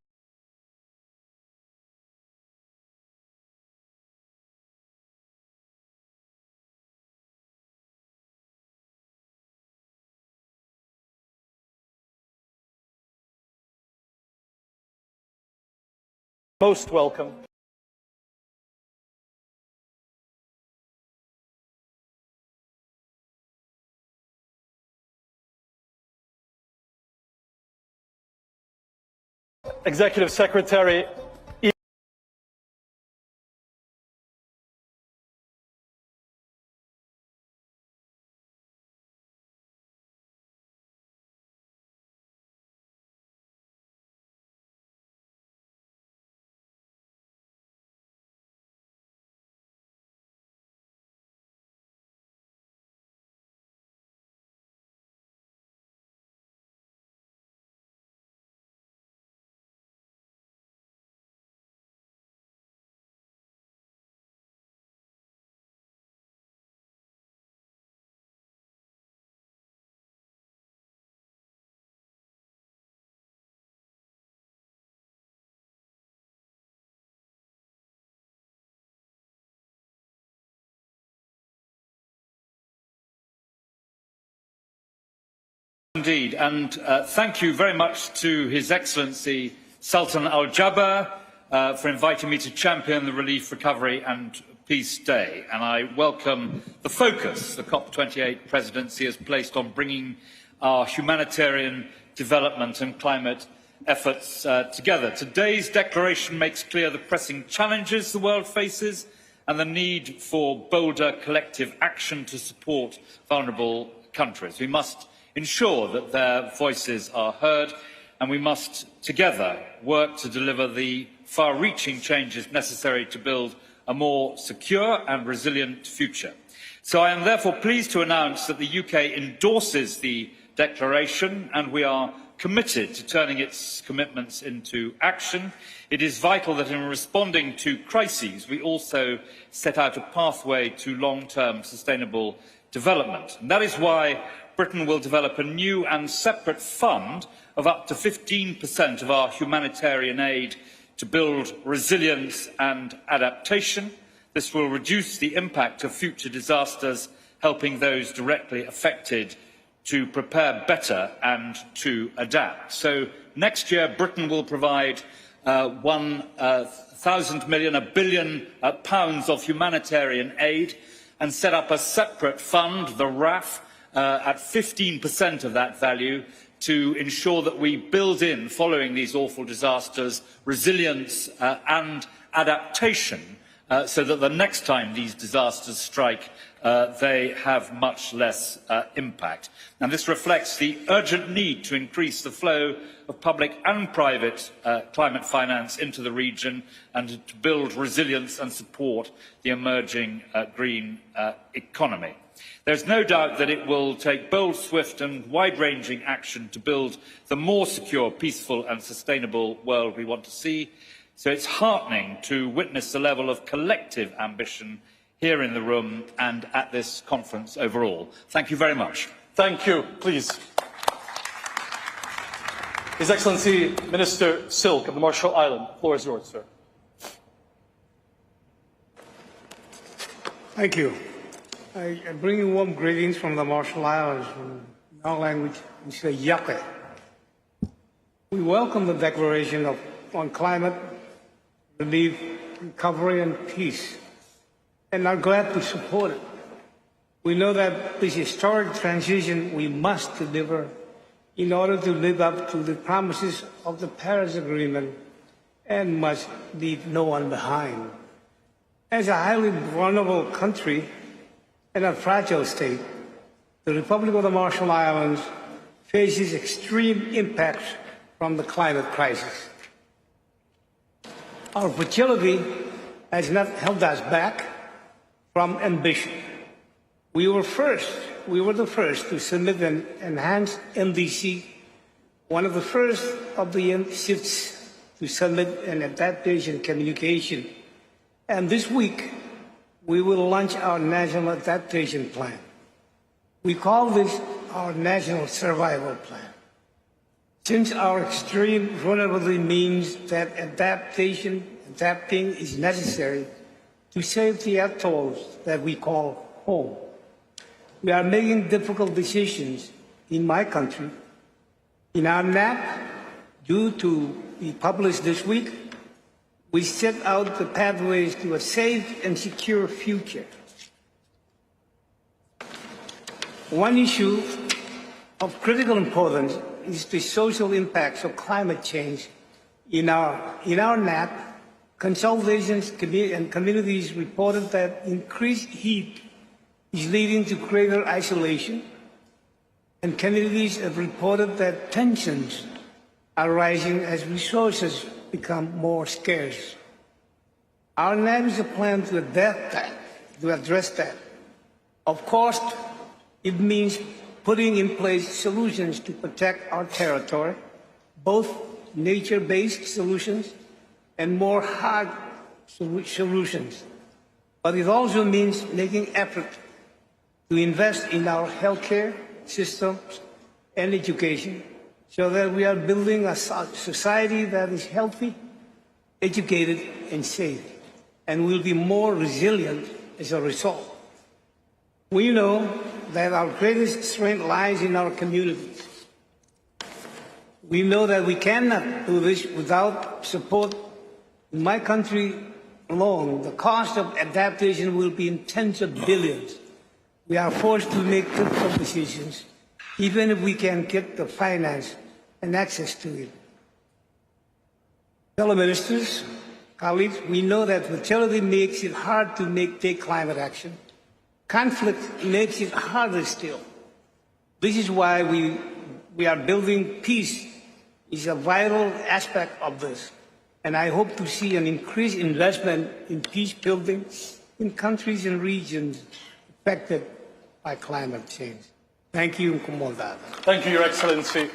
Most welcome. Executive Secretary Indeed, and thank you very much to His Excellency Sultan Al Jaber for inviting me to champion the Relief, Recovery and Peace Day. And I welcome the focus the COP28 presidency has placed on bringing our humanitarian development and climate efforts together. Today's declaration makes clear the pressing challenges the world faces and the need for bolder collective action to support vulnerable countries. We must ensure that their voices are heard, and we must together work to deliver the far-reaching changes necessary to build a more secure and resilient future. So I am therefore pleased to announce that the UK endorses the declaration, and we are committed to turning its commitments into action. It is vital that in responding to crises, we also set out a pathway to long-term sustainable development. And that is why Britain will develop a new and separate fund of up to 15% of our humanitarian aid to build resilience and adaptation. This will reduce the impact of future disasters, helping those directly affected to prepare better and to adapt. So next year, Britain will provide £1,000 million, £1 billion of humanitarian aid and set up a separate fund, the RAF, at 15% of that value to ensure that we build in, following these awful disasters, resilience and adaptation so that the next time these disasters strike, they have much less impact. And this reflects the urgent need to increase the flow of public and private climate finance into the region and to build resilience and support the emerging green economy. There is no doubt that it will take bold, swift and wide-ranging action to build the more secure, peaceful and sustainable world we want to see. So it's heartening to witness the level of collective ambition here in the room and at this conference overall. Thank you very much. Thank you. Please. His Excellency Minister Silk of the Marshall Islands. The floor is yours, sir. Thank you. I bring you warm greetings from the Marshall Islands. In our language, we say yake. We welcome the declaration on climate, relief, recovery and peace, and are glad to support it. We know that this historic transition we must deliver in order to live up to the promises of the Paris Agreement and must leave no one behind. As a highly vulnerable country and a fragile state, the Republic of the Marshall Islands faces extreme impacts from the climate crisis. Our fragility has not held us back from ambition. We were the first to submit an enhanced NDC, one of the first of the shifts to submit an adaptation communication. And this week, we will launch our National Adaptation Plan. We call this our National Survival Plan. Since our extreme vulnerability means that adapting is necessary to save the atolls that we call home. We are making difficult decisions in my country. In our NAP, due to be published this week, we set out the pathways to a safe and secure future. One issue of critical importance is the social impacts of climate change. In our NAP, consultations and communities reported that increased heat is leading to greater isolation, and communities have reported that tensions are rising as resources become more scarce. Our NAP is a plan to address that. Of course, it means putting in place solutions to protect our territory, both nature-based solutions and more hard solutions. But it also means making effort to invest in our healthcare systems and education so that we are building a society that is healthy, educated, and safe, and will be more resilient as a result. We know that our greatest strength lies in our communities. We know that we cannot do this without support. In my country alone, the cost of adaptation will be in tens of billions. We are forced to make difficult decisions, even if we can get the finance and access to it. Fellow ministers, colleagues, we know that fertility makes it hard to take climate action. Conflict makes it harder still. This is why we are building peace. Is a vital aspect of this. And I hope to see an increased investment in peace building in countries and regions affected by climate change. Thank you, Commander. Thank you, Your Excellency.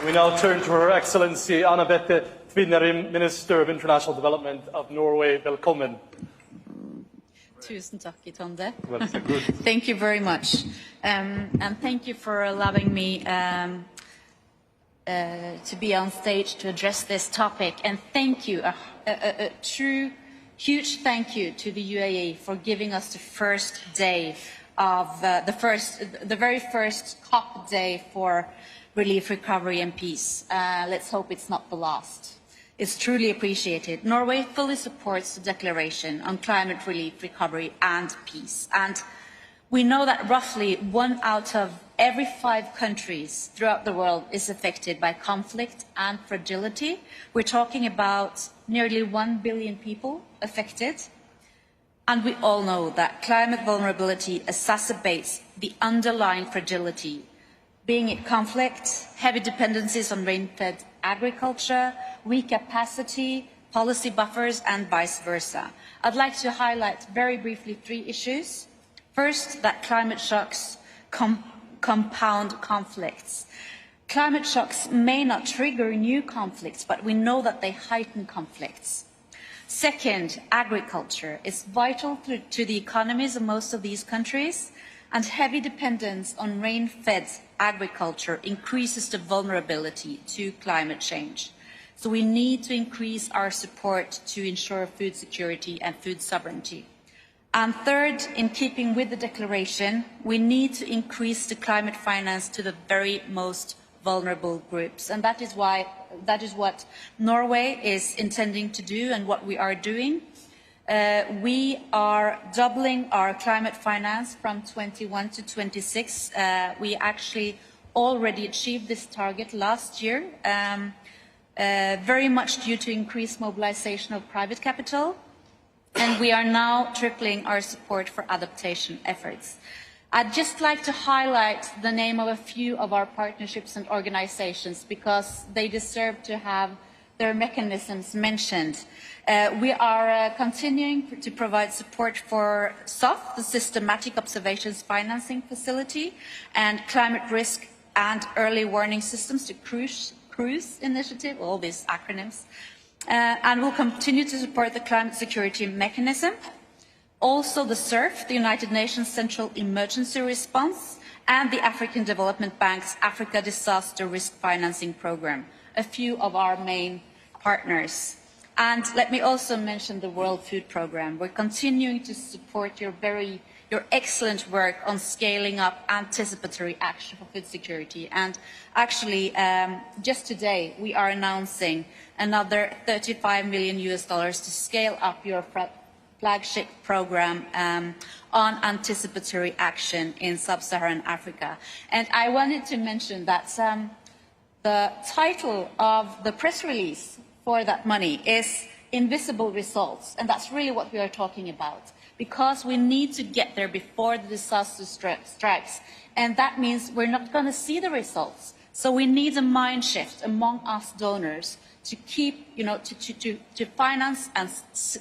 We now turn to Her Excellency Anne-Bette Tvinnerim, Minister of International Development of Norway. Velkommen. Tusen takk, Itonde. Thank you very much. And thank you for allowing me to be on stage to address this topic. And thank you, a true, huge thank you to the UAE for giving us the first day of the very first COP day for relief, recovery and peace. Let's hope it's not the last. It's truly appreciated. Norway fully supports the Declaration on Climate Relief, Recovery and Peace. And we know that roughly 1 out of every 5 countries throughout the world is affected by conflict and fragility. We're talking about nearly 1 billion people affected. And we all know that climate vulnerability exacerbates the underlying fragility, being it conflict, heavy dependencies on rain-fed agriculture, weak capacity, policy buffers, and vice versa. I'd like to highlight very briefly 3 issues. First, that climate shocks compound conflicts. Climate shocks may not trigger new conflicts, but we know that they heighten conflicts. Second, agriculture is vital to the economies of most of these countries, and heavy dependence on rain-fed agriculture increases the vulnerability to climate change. So we need to increase our support to ensure food security and food sovereignty. And third, in keeping with the declaration, we need to increase the climate finance to the very most vulnerable groups. And that is what Norway is intending to do and what we are doing. We are doubling our climate finance from 21 to 26. We actually already achieved this target last year, very much due to increased mobilization of private capital. And we are now tripling our support for adaptation efforts. I'd just like to highlight the name of a few of our partnerships and organizations because they deserve to have their mechanisms mentioned. We are continuing to provide support for SOF, the Systematic Observations Financing Facility, and Climate Risk and Early Warning Systems, the CRUISE initiative, all these acronyms. And we'll continue to support the Climate Security Mechanism, also the CERF, the United Nations Central Emergency Response, and the African Development Bank's Africa Disaster Risk Financing Program, a few of our main partners. And let me also mention the World Food Programme. We're continuing to support your excellent work on scaling up anticipatory action for food security. And actually, just today, we are announcing another $35 million to scale up your flagship program on anticipatory action in sub-Saharan Africa. And I wanted to mention that the title of the press release for that money is Invisible Results, and that's really what we are talking about, because we need to get there before the disaster strikes, and that means we're not going to see the results. So we need a mind shift among us donors to keep, to finance and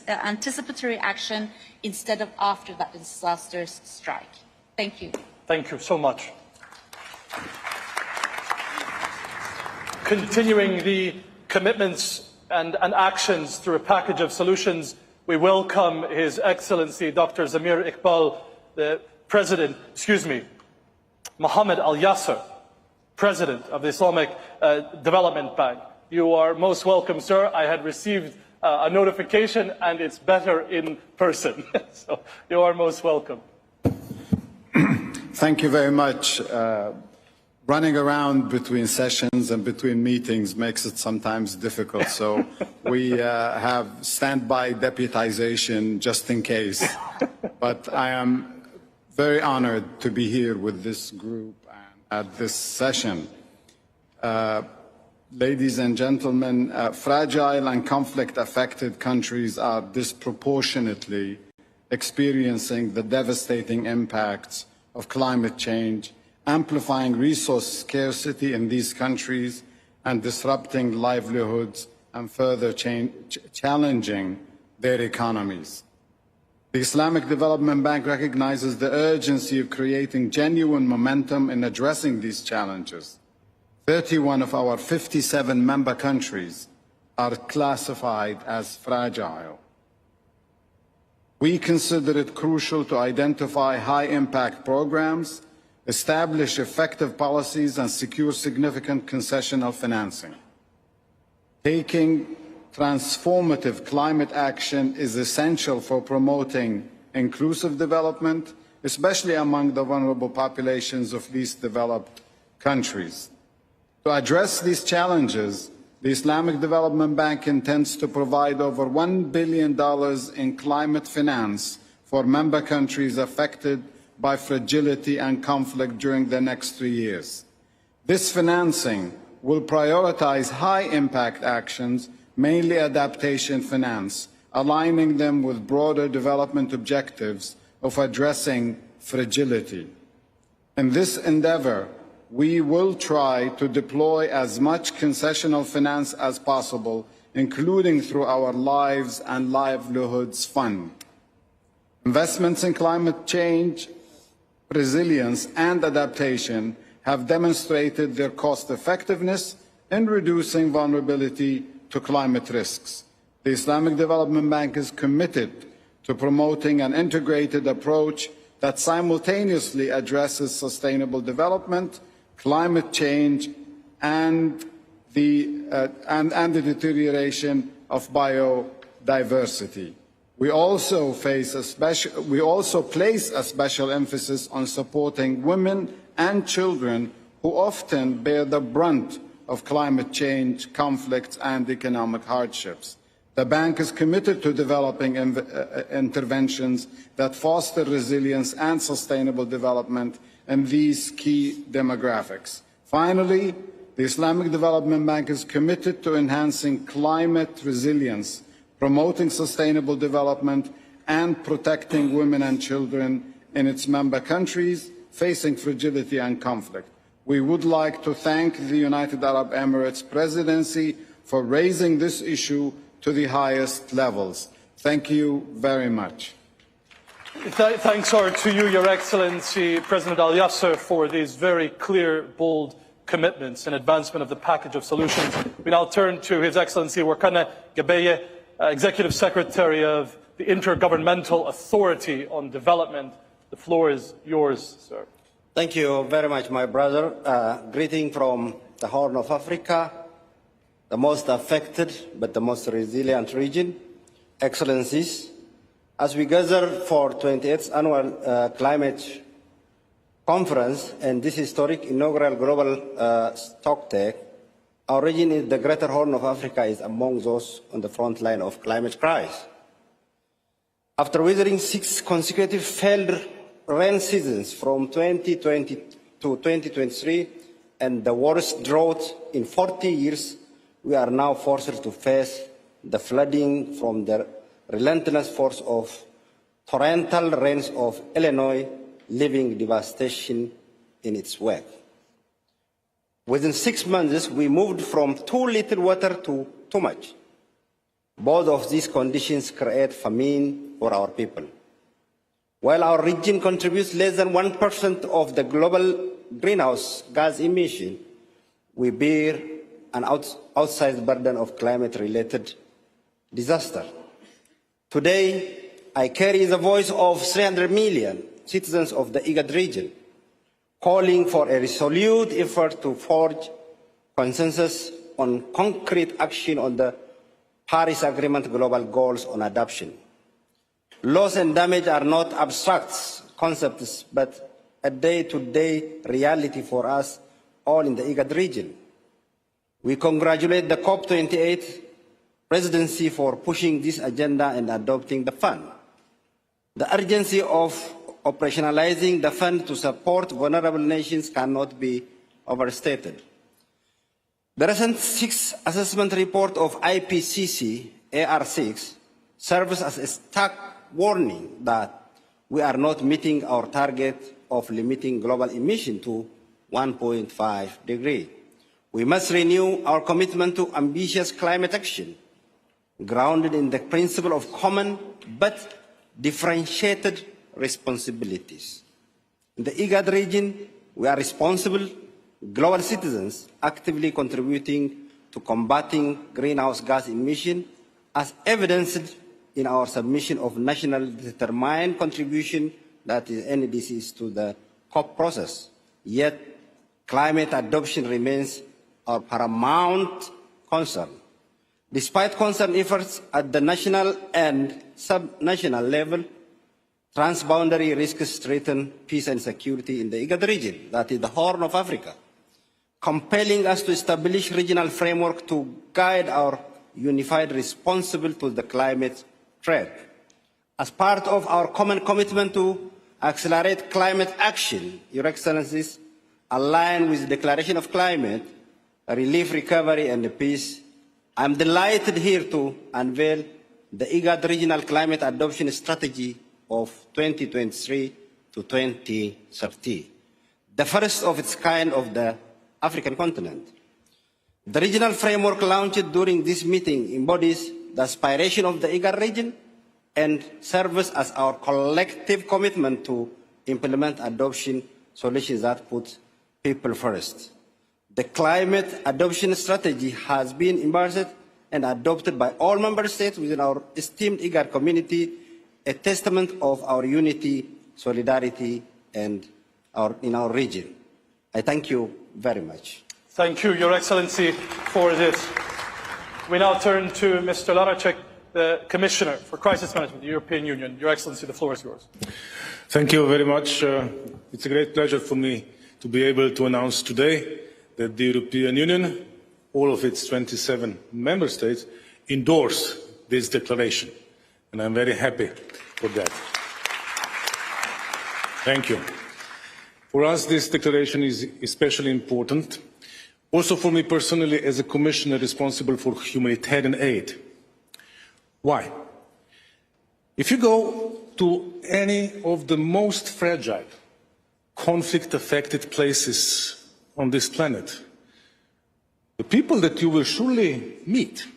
anticipatory action instead of after that disasters strike. Thank you. Thank you so much. Continuing the commitments and actions through a package of solutions, we welcome His Excellency Dr. Zamir Iqbal, the Mohammed Al Yasser, President of the Islamic Development Bank. You are most welcome, sir. I had received a notification and it's better in person. So you are most welcome. Thank you very much, running around between sessions and between meetings makes it sometimes difficult. So we have standby deputization just in case. But I am very honored to be here with this group and at this session. Ladies and gentlemen, fragile and conflict-affected countries are disproportionately experiencing the devastating impacts of climate change, amplifying resource scarcity in these countries and disrupting livelihoods and further challenging their economies. The Islamic Development Bank recognizes the urgency of creating genuine momentum in addressing these challenges. 31 of our 57 member countries are classified as fragile. We consider it crucial to identify high-impact programs, establish effective policies, and secure significant concessional financing. Taking transformative climate action is essential for promoting inclusive development, especially among the vulnerable populations of least developed countries. To address these challenges, the Islamic Development Bank intends to provide over $1 billion in climate finance for member countries affected by fragility and conflict during the next 3 years. This financing will prioritize high-impact actions, mainly adaptation finance, aligning them with broader development objectives of addressing fragility. In this endeavor, we will try to deploy as much concessional finance as possible, including through our Lives and Livelihoods Fund. Investments in climate change, resilience, and adaptation have demonstrated their cost-effectiveness in reducing vulnerability to climate risks. The Islamic Development Bank is committed to promoting an integrated approach that simultaneously addresses sustainable development, climate change, and the deterioration of biodiversity. We also place a special emphasis on supporting women and children who often bear the brunt of climate change, conflicts, and economic hardships. The Bank is committed to developing interventions that foster resilience and sustainable development in these key demographics. Finally, the Islamic Development Bank is committed to enhancing climate resilience, promoting sustainable development, and protecting women and children in its member countries facing fragility and conflict. We would like to thank the United Arab Emirates Presidency for raising this issue to the highest levels. Thank you very much. Thanks are to you, Your Excellency, President Al Yasser, for these very clear, bold commitments in advancement of the package of solutions. We now turn to His Excellency Warkana Gabaye, Executive Secretary of the Intergovernmental Authority on Development. The floor is yours, sir. Thank you very much, my brother. Greeting from the Horn of Africa, the most affected but the most resilient region. Excellencies, as we gather for 28th Annual Climate Conference and this historic inaugural global stocktake, our region in the Greater Horn of Africa is among those on the front line of climate crisis. After weathering 6 consecutive failed rain seasons from 2020 to 2023 and the worst drought in 40 years, we are now forced to face the flooding from the relentless force of torrential rains of Illinois, leaving devastation in its wake. Within 6 months, we moved from too little water to too much. Both of these conditions create famine for our people. While our region contributes less than 1% of the global greenhouse gas emission, we bear an outsized burden of climate-related disaster. Today, I carry the voice of 300 million citizens of the IGAD region, calling for a resolute effort to forge consensus on concrete action on the Paris Agreement global goals on adaptation. Loss and damage are not abstract concepts, but a day-to-day reality for us all in the IGAD region. We congratulate the COP28 presidency for pushing this agenda and adopting the fund. The urgency of operationalizing the fund to support vulnerable nations cannot be overstated. The recent sixth assessment report of IPCC, AR6, serves as a stark warning that we are not meeting our target of limiting global emission to 1.5 degrees. We must renew our commitment to ambitious climate action, grounded in the principle of common but differentiated responsibilities. In the IGAD region, we are responsible global citizens actively contributing to combating greenhouse gas emission, as evidenced in our submission of national determined contribution, that is NDCs, to the COP process. Yet, climate adoption remains our paramount concern. Despite concerned efforts at the national and sub-national level, transboundary risks threaten peace and security in the IGAD region, that is the Horn of Africa, compelling us to establish regional framework to guide our unified response to the climate threat. As part of our common commitment to accelerate climate action, Your Excellencies, aligned with the Declaration of Climate, Relief, Recovery and Peace, I am delighted here to unveil the IGAD Regional Climate Adoption Strategy of 2023 to 2030, the first of its kind of the African continent. The regional framework launched during this meeting embodies the aspiration of the IGAD region and serves as our collective commitment to implement adoption solutions that put people first. The climate adoption strategy has been embraced and adopted by all member states within our esteemed IGAD community, a testament of our unity, solidarity, and in our region. I thank you very much. Thank you, Your Excellency, for this. We now turn to Mr. Lanacek, the Commissioner for Crisis Management of the European Union. Your Excellency, the floor is yours. Thank you very much. It's a great pleasure for me to be able to announce today that the European Union, all of its 27 member states, endorse this declaration. And I'm very happy for that. Thank you. For us, this declaration is especially important. Also for me personally, as a commissioner responsible for humanitarian aid. Why? If you go to any of the most fragile, conflict-affected places on this planet, the people that you will surely meet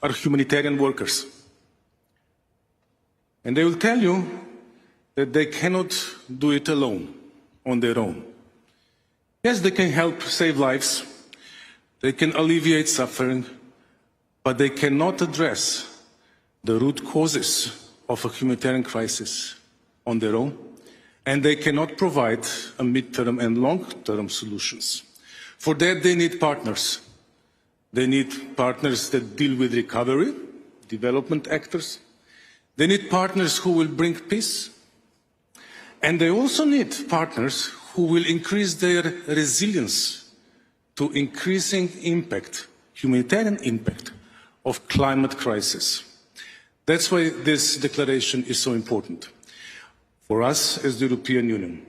are humanitarian workers. And they will tell you that they cannot do it alone, on their own. Yes, they can help save lives, they can alleviate suffering, but they cannot address the root causes of a humanitarian crisis on their own, and they cannot provide a mid-term and long-term solutions. For that, they need partners. They need partners that deal with recovery, development actors. They need partners who will bring peace. And they also need partners who will increase their resilience to increasing impact, humanitarian impact of climate crisis. That's why this declaration is so important for us as the European Union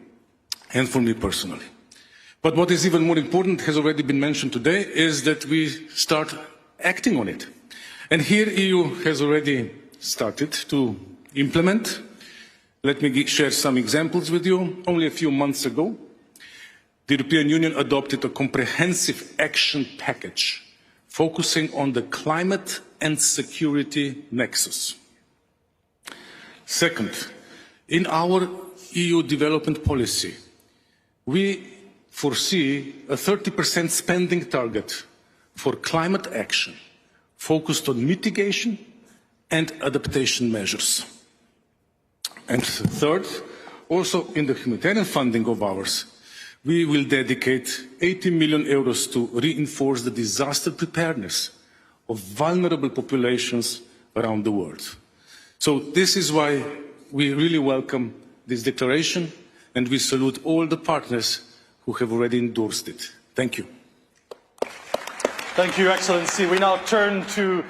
and for me personally. But what is even more important, has already been mentioned today, is that we start acting on it. And here EU has already started to implement. Let me share some examples with you. Only a few months ago, the European Union adopted a comprehensive action package focusing on the climate and security nexus. Second, in our EU development policy, we foresee a 30% spending target for climate action focused on mitigation and adaptation measures. And third, also in the humanitarian funding of ours, we will dedicate 80 million euros to reinforce the disaster preparedness of vulnerable populations around the world. So this is why we really welcome this declaration, and we salute all the partners who have already endorsed it. Thank you. Thank you, Excellency. We now turn to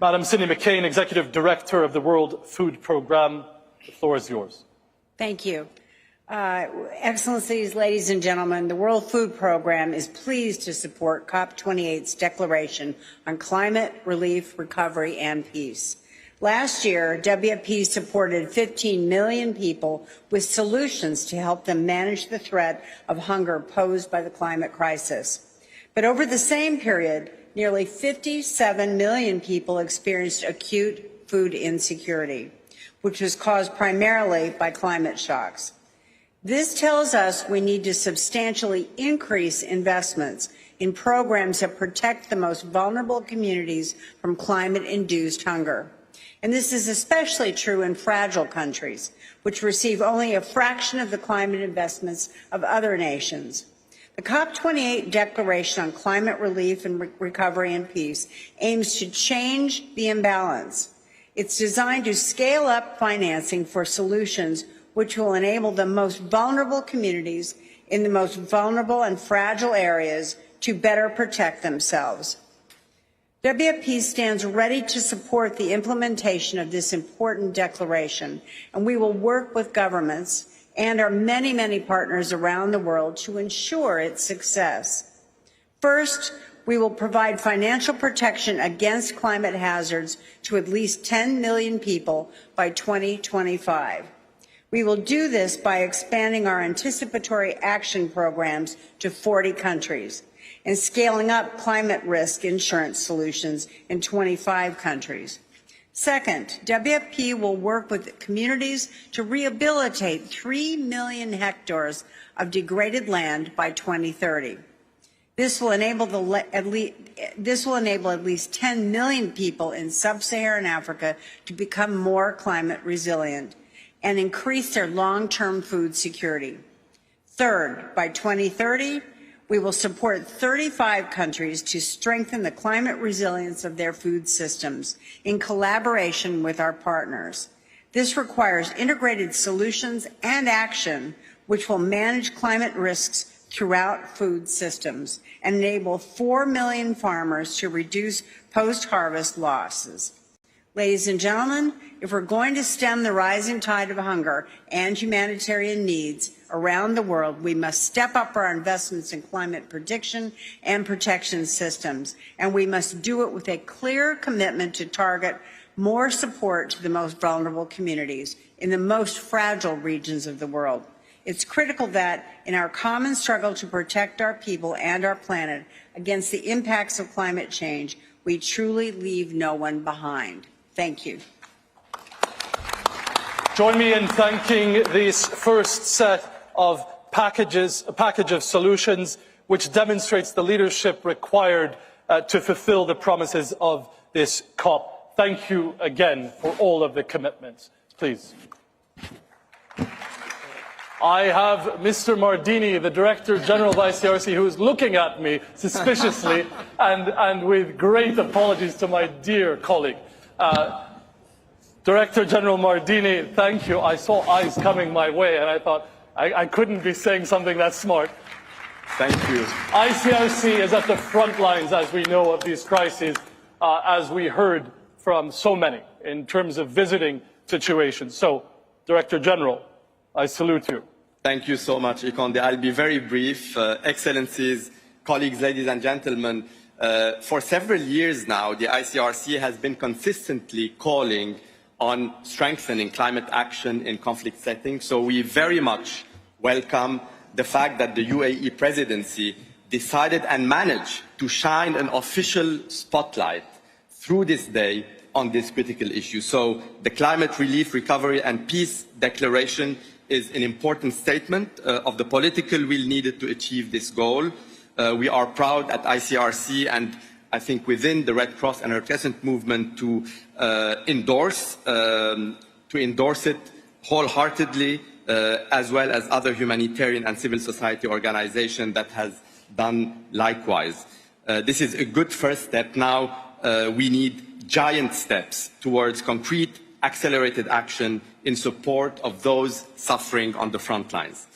Madam Cindy McCain, Executive Director of the World Food Programme. The floor is yours. Thank you. Excellencies, ladies and gentlemen, the World Food Programme is pleased to support COP28's declaration on climate, relief, recovery, and peace. Last year, WFP supported 15 million people with solutions to help them manage the threat of hunger posed by the climate crisis. But over the same period, nearly 57 million people experienced acute food insecurity, which was caused primarily by climate shocks. This tells us we need to substantially increase investments in programs that protect the most vulnerable communities from climate-induced hunger. And this is especially true in fragile countries, which receive only a fraction of the climate investments of other nations. The COP28 Declaration on Climate Relief and Recovery and Peace aims to change the imbalance. It's designed to scale up financing for solutions which will enable the most vulnerable communities in the most vulnerable and fragile areas to better protect themselves. WFP stands ready to support the implementation of this important declaration, and we will work with governments and our many, many partners around the world to ensure its success. First, we will provide financial protection against climate hazards to at least 10 million people by 2025. We will do this by expanding our anticipatory action programs to 40 countries and scaling up climate risk insurance solutions in 25 countries. Second, WFP will work with communities to rehabilitate 3 million hectares of degraded land by 2030. This will enable at least 10 million people in sub-Saharan Africa to become more climate resilient and increase their long-term food security. Third, by 2030, we will support 35 countries to strengthen the climate resilience of their food systems in collaboration with our partners. This requires integrated solutions and action which will manage climate risks throughout food systems and enable 4 million farmers to reduce post-harvest losses. Ladies and gentlemen, if we're going to stem the rising tide of hunger and humanitarian needs around the world, we must step up our investments in climate prediction and protection systems, and we must do it with a clear commitment to target more support to the most vulnerable communities in the most fragile regions of the world. It's critical that, in our common struggle to protect our people and our planet against the impacts of climate change, we truly leave no one behind. Thank you. Join me in thanking this first set of a package of solutions which demonstrates the leadership required to fulfill the promises of this COP. Thank you again for all of the commitments. Please. I have Mr. Mardini, the Director General of ICRC, who is looking at me suspiciously and with great apologies to my dear colleague. Director General Mardini, thank you. I saw eyes coming my way and I thought I couldn't be saying something that smart. Thank you. ICRC is at the front lines, as we know, of these crises, as we heard from so many in terms of visiting situations. So, Director General, I salute you. Thank you so much, Ikonde. I'll be very brief. Excellencies, colleagues, ladies and gentlemen, for several years now, the ICRC has been consistently calling on strengthening climate action in conflict settings. So we very much welcome the fact that the UAE presidency decided and managed to shine an official spotlight through this day on this critical issue. So the Climate Relief, Recovery and Peace Declaration is an important statement of the political will needed to achieve this goal. We are proud at ICRC and I think within the Red Cross and Red Crescent movement to endorse it wholeheartedly, as well as other humanitarian and civil society organizations that has done likewise. This is a good first step. Now we need giant steps towards concrete, accelerated action in support of those suffering on the front lines.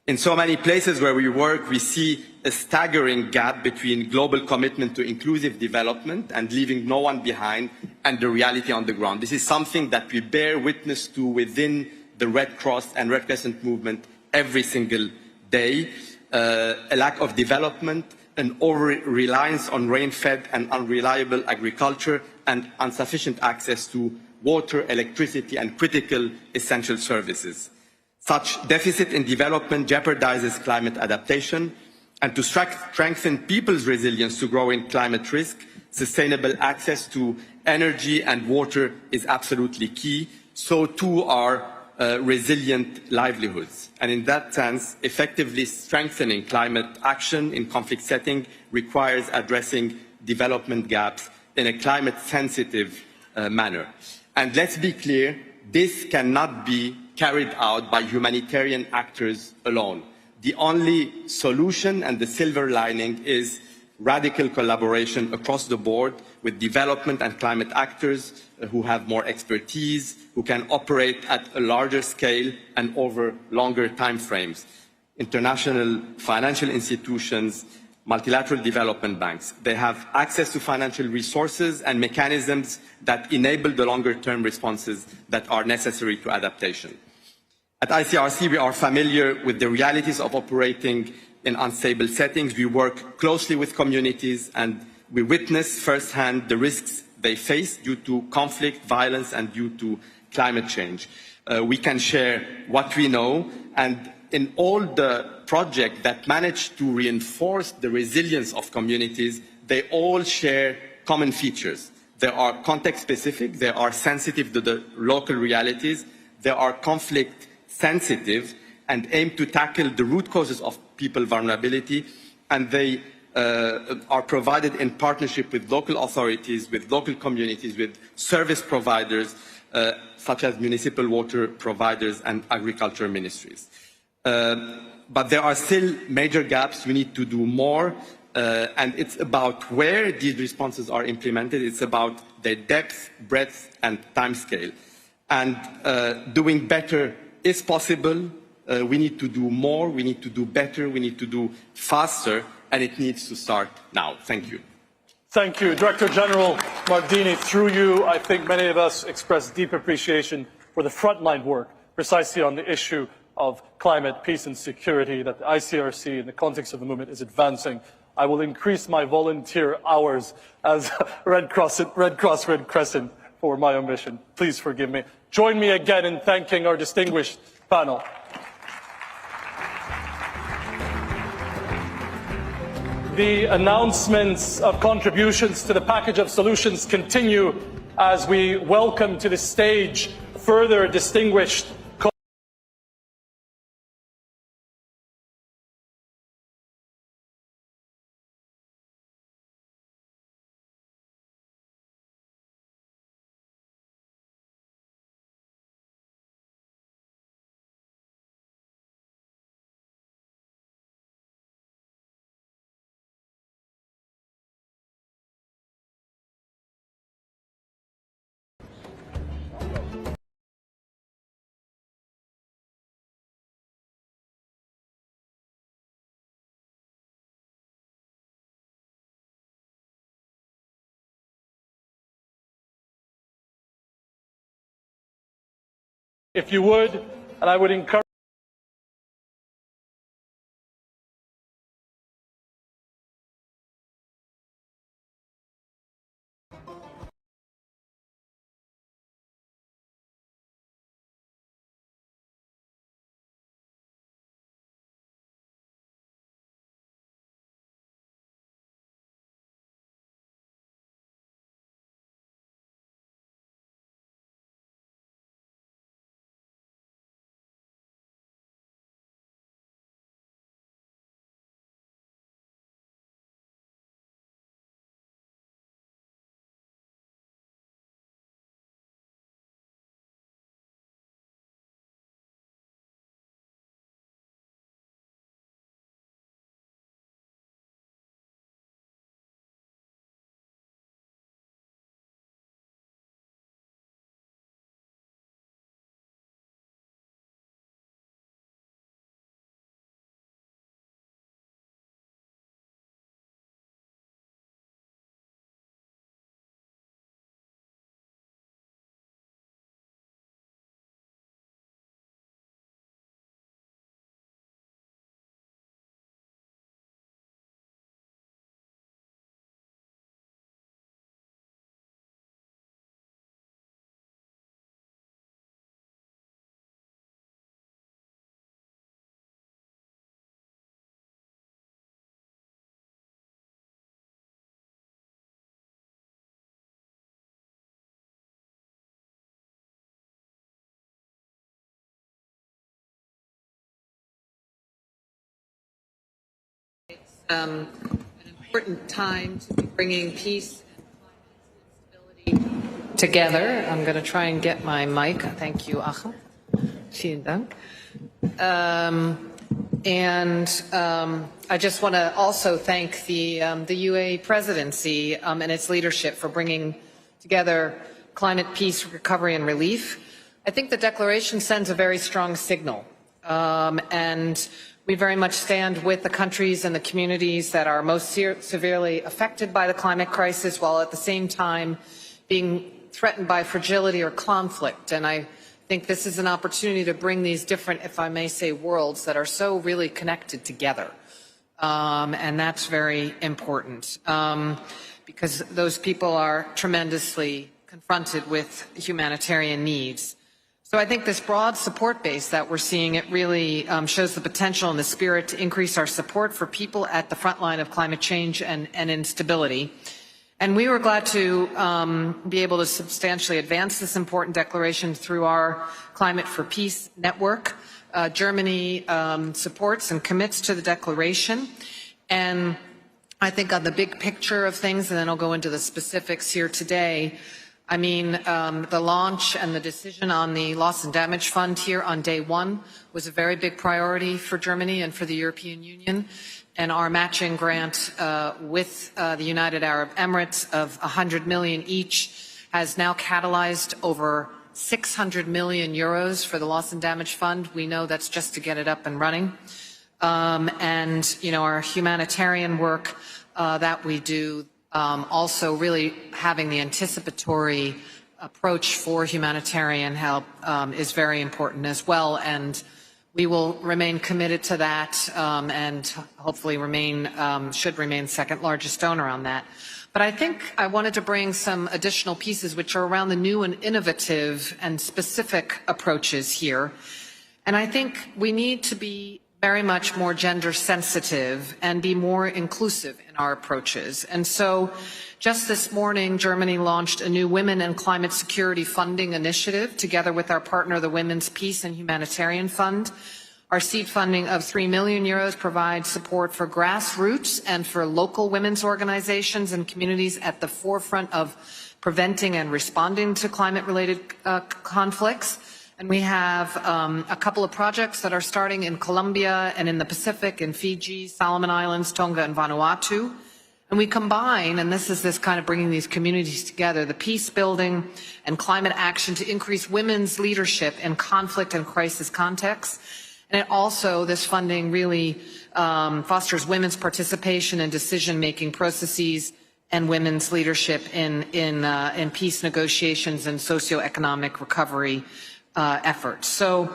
In so many places where we work, we see a staggering gap between global commitment to inclusive development and leaving no one behind and the reality on the ground. This is something that we bear witness to within the Red Cross and Red Crescent movement every single day. A lack of development, an over-reliance on rain-fed and unreliable agriculture, and insufficient access to water, electricity, and critical essential services. Such deficit in development jeopardizes climate adaptation, and to strengthen people's resilience to growing climate risk, sustainable access to energy and water is absolutely key. So too are resilient livelihoods. And in that sense, effectively strengthening climate action in conflict setting requires addressing development gaps in a climate-sensitive manner. And let's be clear, this cannot be carried out by humanitarian actors alone. The only solution and the silver lining is radical collaboration across the board with development and climate actors who have more expertise, who can operate at a larger scale and over longer timeframes. International financial institutions, multilateral development banks, they have access to financial resources and mechanisms that enable the longer-term responses that are necessary to adaptation. At ICRC, we are familiar with the realities of operating in unstable settings. We work closely with communities and we witness firsthand the risks they face due to conflict, violence, and due to climate change. We can share what we know, and in all the projects that manage to reinforce the resilience of communities, they all share common features. They are context-specific, they are sensitive to the local realities, they are conflict-sensitive, and aim to tackle the root causes of people vulnerability, and they are provided in partnership with local authorities, with local communities, with service providers, such as municipal water providers and agriculture ministries. But there are still major gaps. We need to do more, and it's about where these responses are implemented. It's about their depth, breadth, and timescale. And doing better is possible. We need to do more, we need to do better, we need to do faster, and it needs to start now. Thank you. Thank you. Director General Mardini, through you, I think many of us express deep appreciation for the frontline work precisely on the issue of climate, peace and security that the ICRC in the context of the movement is advancing. I will increase my volunteer hours as Red Cross, Red Crescent for my own mission. Please forgive me. Join me again in thanking our distinguished panel. The announcements of contributions to the package of solutions continue as we welcome to the stage further distinguished if you would, and I would encourage an important time to be bringing peace and stability together. I'm going to try and get my mic. Thank you, Achim. Vielen Dank. I just want to also thank the UAE presidency and its leadership for bringing together climate peace, recovery and relief. I think the declaration sends a very strong signal, and we very much stand with the countries and the communities that are most severely affected by the climate crisis, while at the same time being threatened by fragility or conflict. And I think this is an opportunity to bring these different, if I may say, worlds that are so really connected together. And that's very important because those people are tremendously confronted with humanitarian needs. So I think this broad support base that we're seeing, it really shows the potential and the spirit to increase our support for people at the front line of climate change and instability. And we were glad to be able to substantially advance this important declaration through our Climate for Peace network. Germany supports and commits to the declaration. And I think on the big picture of things, and then I'll go into the specifics here today, I mean, the launch and the decision on the loss and damage fund here on day one was a very big priority for Germany and for the European Union. And our matching grant with the United Arab Emirates of 100 million each has now catalyzed over 600 million euros for the loss and damage fund. We know that's just to get it up and running. And, you know, our humanitarian work that we do, also really having the anticipatory approach for humanitarian help is very important as well. And we will remain committed to that and hopefully should remain second largest donor on that. But I think I wanted to bring some additional pieces which are around the new and innovative and specific approaches here. And I think we need to be very much more gender sensitive and be more inclusive in our approaches. And so just this morning, Germany launched a new Women and Climate Security Funding Initiative together with our partner, the Women's Peace and Humanitarian Fund. Our seed funding of 3 million euros provides support for grassroots and for local women's organizations and communities at the forefront of preventing and responding to climate-related conflicts. And we have a couple of projects that are starting in Colombia and in the Pacific, in Fiji, Solomon Islands, Tonga, and Vanuatu. And we combine, and this is this kind of bringing these communities together, the peace building and climate action to increase women's leadership in conflict and crisis contexts. And it also, this funding really fosters women's participation in decision-making processes and women's leadership in peace negotiations and socioeconomic recovery efforts. So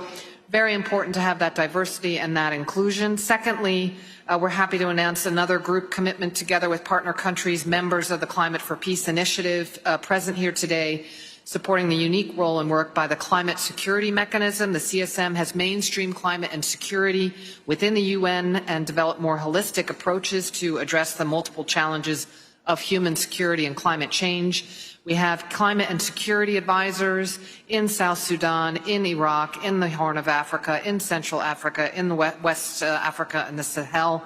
very important to have that diversity and that inclusion. Secondly, we're happy to announce another group commitment together with partner countries, members of the Climate for Peace Initiative, present here today, supporting the unique role and work by the Climate Security Mechanism. The CSM has mainstreamed climate and security within the UN and developed more holistic approaches to address the multiple challenges of human security and climate change. We have climate and security advisors in South Sudan, in Iraq, in the Horn of Africa, in Central Africa, in the West Africa and the Sahel.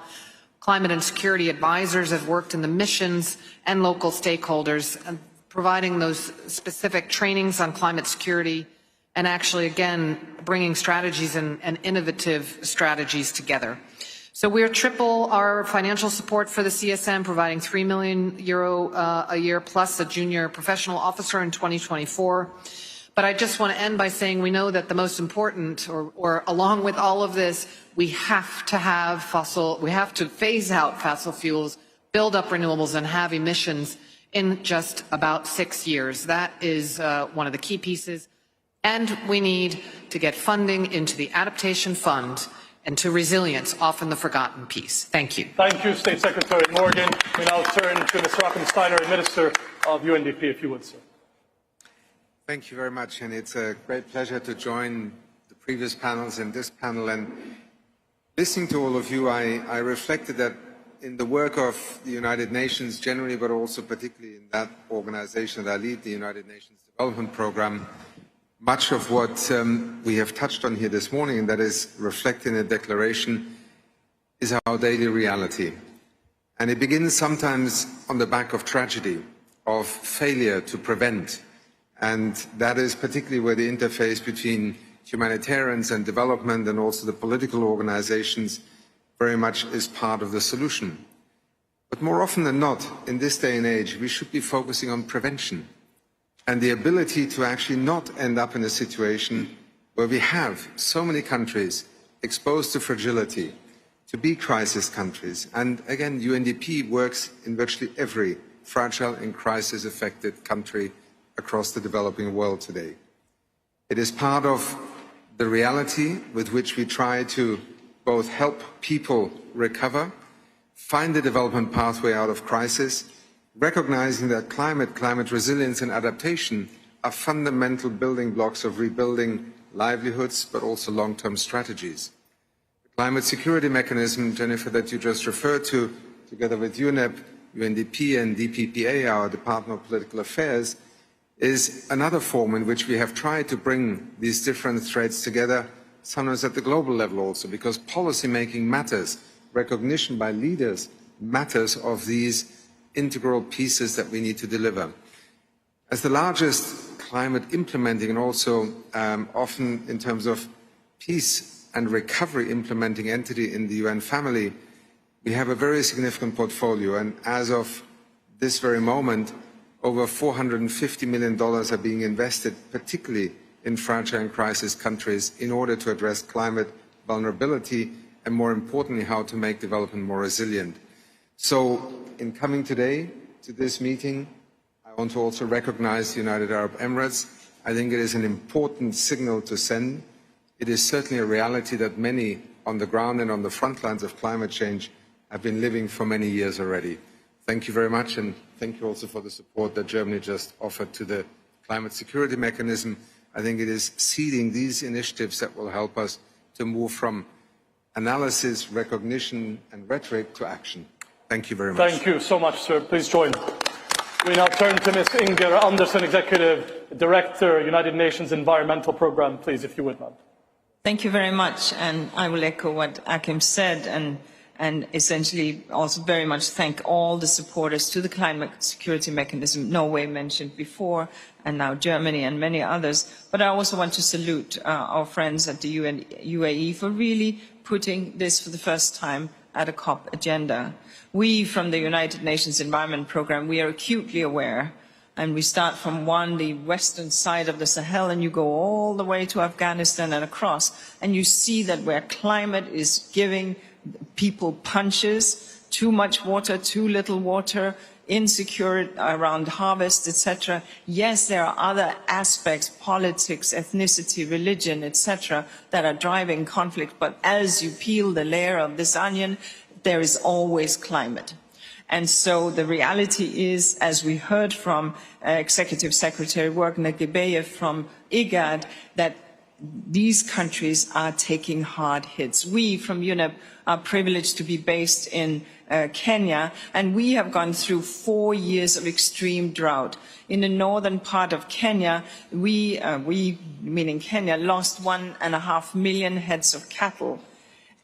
Climate and security advisors have worked in the missions and local stakeholders, providing those specific trainings on climate security and actually, again, bringing strategies and innovative strategies together. So we're triple our financial support for the CSM, providing €3 million a year plus a junior professional officer in 2024. But I just want to end by saying we know that the most important, or along with all of this, we have to phase out fossil fuels, build up renewables, and have emissions in just about 6 years. That is one of the key pieces. And we need to get funding into the Adaptation Fund and to resilience, often the forgotten piece. Thank you. Thank you, State Secretary Morgan. We now turn to Ms. Rockensteiner, Minister of UNDP, if you would, sir. Thank you very much, and it's a great pleasure to join the previous panels and this panel. And listening to all of you, I reflected that in the work of the United Nations generally, but also particularly in that organization that I lead, the United Nations Development Programme, much of what we have touched on here this morning, and that is reflected in the declaration, is our daily reality. And it begins sometimes on the back of tragedy, of failure to prevent. And that is particularly where the interface between humanitarians and development and also the political organizations very much is part of the solution. But more often than not, in this day and age, we should be focusing on prevention and the ability to actually not end up in a situation where we have so many countries exposed to fragility, to be crisis countries. And again, UNDP works in virtually every fragile and crisis-affected country across the developing world today. It is part of the reality with which we try to both help people recover, find the development pathway out of crisis, recognizing that climate resilience and adaptation are fundamental building blocks of rebuilding livelihoods, but also long-term strategies. The climate security mechanism, Jennifer, that you just referred to, together with UNEP, UNDP and DPPA, our Department of Political Affairs, is another form in which we have tried to bring these different threads together, sometimes at the global level also, because policy making matters, recognition by leaders matters of these integral pieces that we need to deliver. As the largest climate implementing and also often in terms of peace and recovery implementing entity in the UN family, we have a very significant portfolio, and as of this very moment, over $450 million are being invested, particularly in fragile and crisis countries, in order to address climate vulnerability and, more importantly, how to make development more resilient. So, in coming today to this meeting, I want to also recognize the United Arab Emirates. I think it is an important signal to send. It is certainly a reality that many on the ground and on the front lines of climate change have been living for many years already. Thank you very much, and thank you also for the support that Germany just offered to the climate security mechanism. I think it is seeding these initiatives that will help us to move from analysis, recognition and rhetoric to action. Thank you very much. Thank you so much, sir. Please join. We now turn to Ms. Inger Andersen, Executive Director, United Nations Environmental Programme. Please, if you would, ma'am. Thank you very much, and I will echo what Akim said and essentially also very much thank all the supporters to the climate security mechanism, Norway mentioned before, and now Germany and many others. But I also want to salute our friends at the UAE for really putting this for the first time at a COP agenda. We from the United Nations Environment Programme, we are acutely aware, and we start from the western side of the Sahel, and you go all the way to Afghanistan and across, and you see that where climate is giving people punches, too much water, too little water, insecure around harvest, etc. Yes, there are other aspects, politics, ethnicity, religion, etc., that are driving conflict, but as you peel the layer of this onion, there is always climate. And so the reality is, as we heard from Executive Secretary Wagner Gebeyev from IGAD, that these countries are taking hard hits. We from UNEP are privileged to be based in Kenya, and we have gone through 4 years of extreme drought. In the northern part of Kenya, we meaning Kenya, lost 1.5 million heads of cattle.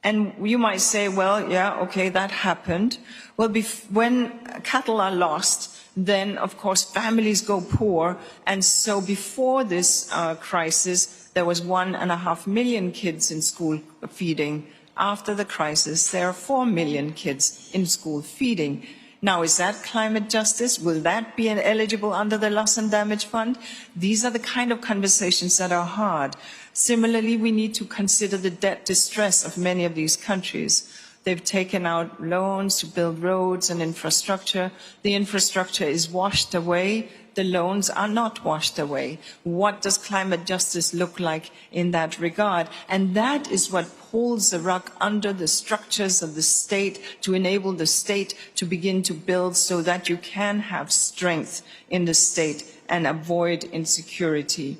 And you might say, well, yeah, okay, that happened. Well, when cattle are lost, then, of course, families go poor. And so before this crisis, there was 1.5 million kids in school feeding. After the crisis, there are 4 million kids in school feeding. Now, is that climate justice? Will that be eligible under the Loss and Damage Fund? These are the kind of conversations that are hard. Similarly, we need to consider the debt distress of many of these countries. They've taken out loans to build roads and infrastructure. The infrastructure is washed away. The loans are not washed away. What does climate justice look like in that regard? And that is what pulls the rug under the structures of the state to enable the state to begin to build so that you can have strength in the state and avoid insecurity.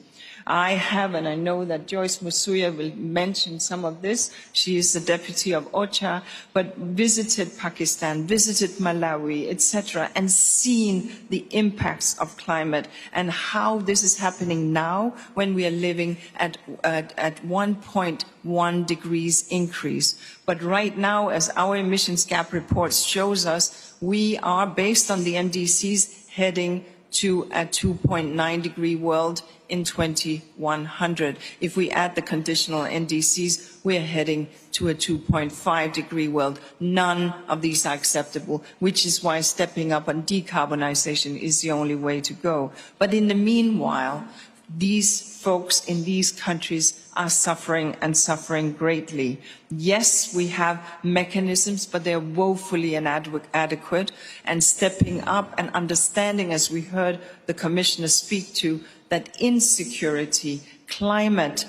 I have, and I know that Joyce Msuya will mention some of this, she is the deputy of OCHA, but visited Pakistan, visited Malawi, etc., and seen the impacts of climate and how this is happening now when we are living at 1.1 degrees increase. But right now, as our emissions gap report shows us, we are, based on the NDCs, heading to a 2.9 degree world in 2100. If we add the conditional NDCs, we're heading to a 2.5 degree world. None of these are acceptable, which is why stepping up on decarbonization is the only way to go. But in the meanwhile, these folks in these countries are suffering and suffering greatly. Yes, we have mechanisms, but they're woefully inadequate, and stepping up and understanding, as we heard the Commissioner speak to, that insecurity, climate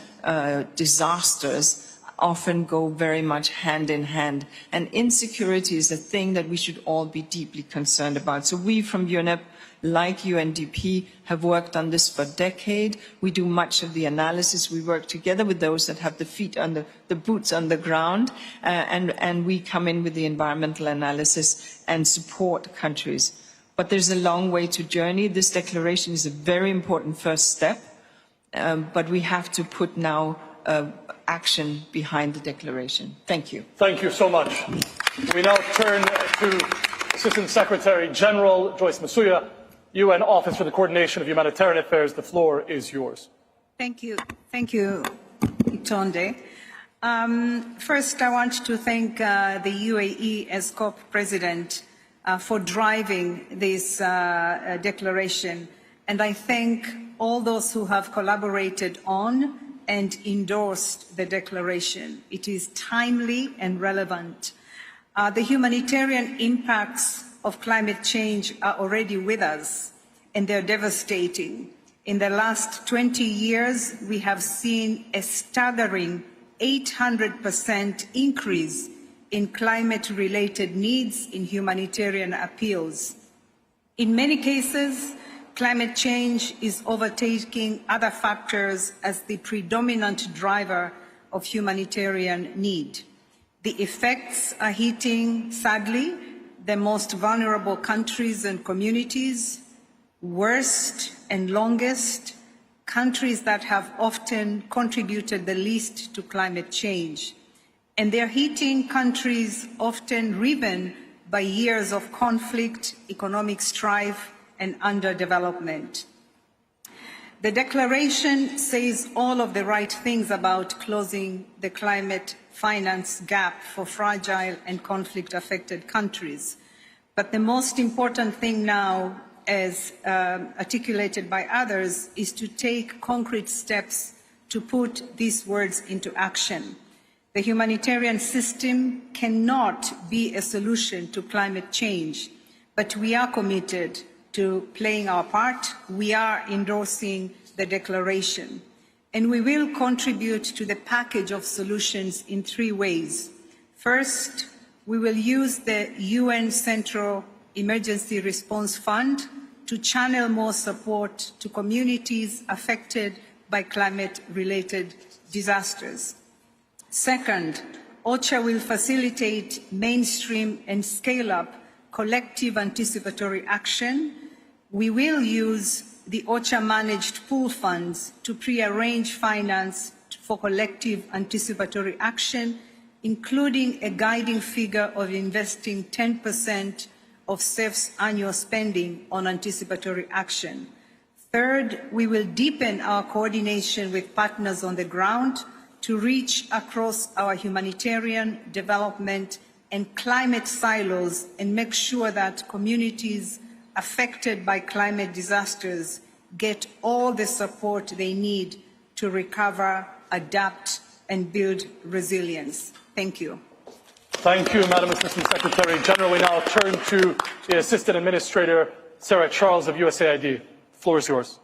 disasters often go very much hand in hand. And insecurity is a thing that we should all be deeply concerned about. So we from UNEP, like UNDP, have worked on this for a decade. We do much of the analysis. We work together with those that have the boots on the ground, and we come in with the environmental analysis and support countries. But there's a long way to journey. This declaration is a very important first step, but we have to put now action behind the declaration. Thank you. Thank you so much. We now turn to Assistant Secretary General Joyce Msuya, UN Office for the Coordination of Humanitarian Affairs. The floor is yours. Thank you. Thank you, Itonde. First, I want to thank the UAE as COP President for driving this declaration. And I thank all those who have collaborated on and endorsed the declaration. It is timely and relevant. The humanitarian impacts of climate change are already with us, and they're devastating. In the last 20 years, we have seen a staggering 800% increase in climate-related needs in humanitarian appeals. In many cases, climate change is overtaking other factors as the predominant driver of humanitarian need. The effects are hitting, sadly, the most vulnerable countries and communities, worst and longest, countries that have often contributed the least to climate change. And they're hitting countries often riven by years of conflict, economic strife, and underdevelopment. The declaration says all of the right things about closing the climate finance gap for fragile and conflict-affected countries. But the most important thing now, as articulated by others, is to take concrete steps to put these words into action. The humanitarian system cannot be a solution to climate change, but we are committed to playing our part. We are endorsing the declaration, and we will contribute to the package of solutions in 3 ways. First, we will use the UN Central Emergency Response Fund to channel more support to communities affected by climate-related disasters. Second, OCHA will facilitate mainstream and scale up collective anticipatory action. We will use the OCHA-managed pool funds to pre-arrange finance for collective anticipatory action, including a guiding figure of investing 10% of CEF's annual spending on anticipatory action. Third, we will deepen our coordination with partners on the ground to reach across our humanitarian, development, and climate silos and make sure that communities affected by climate disasters get all the support they need to recover, adapt, and build resilience. Thank you. Thank you, Madam Assistant Secretary General. We now turn to the Assistant Administrator, Sarah Charles of USAID. The floor is yours.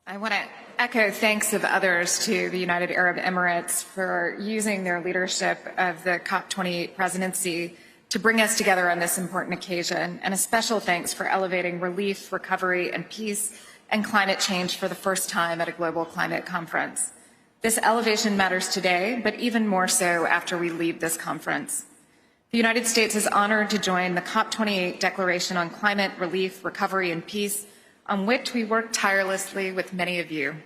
I want to echo thanks of others to the United Arab Emirates for using their leadership of the COP28 presidency to bring us together on this important occasion, and a special thanks for elevating relief, recovery, and peace and climate change for the first time at a global climate conference. This elevation matters today, but even more so after we leave this conference. The United States is honored to join the COP28 Declaration on Climate, Relief, Recovery, and Peace, on which we work tirelessly with many of you.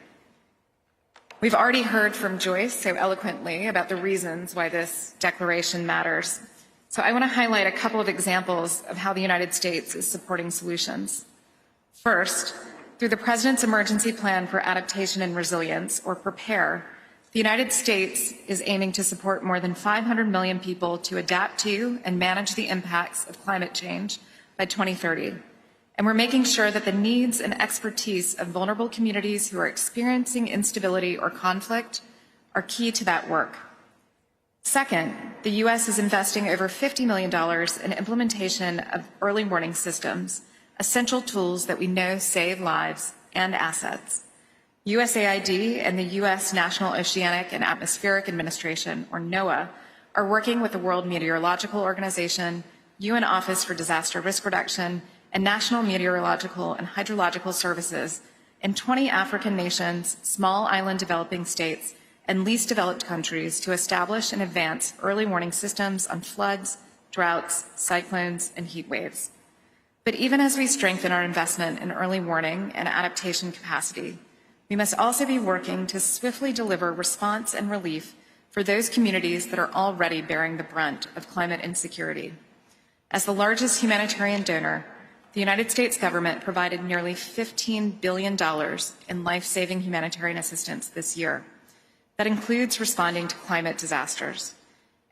We've already heard from Joyce so eloquently about the reasons why this declaration matters. So I want to highlight a couple of examples of how the United States is supporting solutions. First, through the President's Emergency Plan for Adaptation and Resilience, or PREPARE, the United States is aiming to support more than 500 million people to adapt to and manage the impacts of climate change by 2030. And we're making sure that the needs and expertise of vulnerable communities who are experiencing instability or conflict are key to that work. Second, the U.S. is investing over $50 million in implementation of early warning systems, essential tools that we know save lives and assets. USAID and the U.S. National Oceanic and Atmospheric Administration, or NOAA, are working with the World Meteorological Organization, UN Office for Disaster Risk Reduction, and National Meteorological and Hydrological Services in 20 African nations, small island developing states, and least developed countries to establish and advance early warning systems on floods, droughts, cyclones, and heat waves. But even as we strengthen our investment in early warning and adaptation capacity, we must also be working to swiftly deliver response and relief for those communities that are already bearing the brunt of climate insecurity. As the largest humanitarian donor, the United States government provided nearly $15 billion in life-saving humanitarian assistance this year. That includes responding to climate disasters.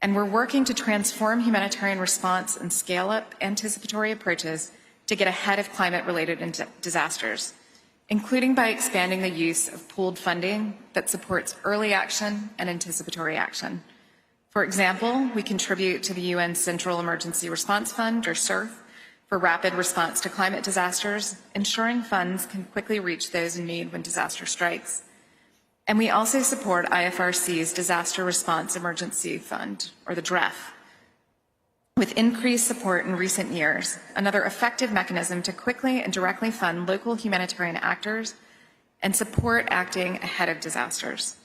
And we're working to transform humanitarian response and scale up anticipatory approaches to get ahead of climate-related disasters, including by expanding the use of pooled funding that supports early action and anticipatory action. For example, we contribute to the UN Central Emergency Response Fund, or CERF, for rapid response to climate disasters, ensuring funds can quickly reach those in need when disaster strikes. And we also support IFRC's Disaster Response Emergency Fund, or the DREF, with increased support in recent years, another effective mechanism to quickly and directly fund local humanitarian actors and support acting ahead of disasters.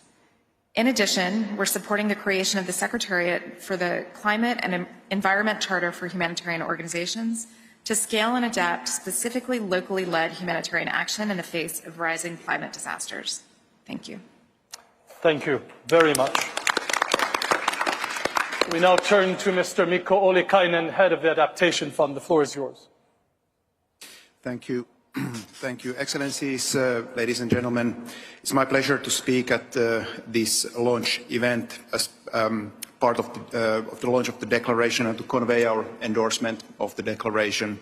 In addition, we're supporting the creation of the Secretariat for the Climate and Environment Charter for Humanitarian Organizations to scale and adapt specifically locally led humanitarian action in the face of rising climate disasters. Thank you. Thank you very much. We now turn to Mr. Mikko Ollikainen, Head of the Adaptation Fund. The floor is yours. Thank you. Thank you, Excellencies, ladies and gentlemen. It's my pleasure to speak at this launch event as part of the launch of the declaration and to convey our endorsement of the declaration.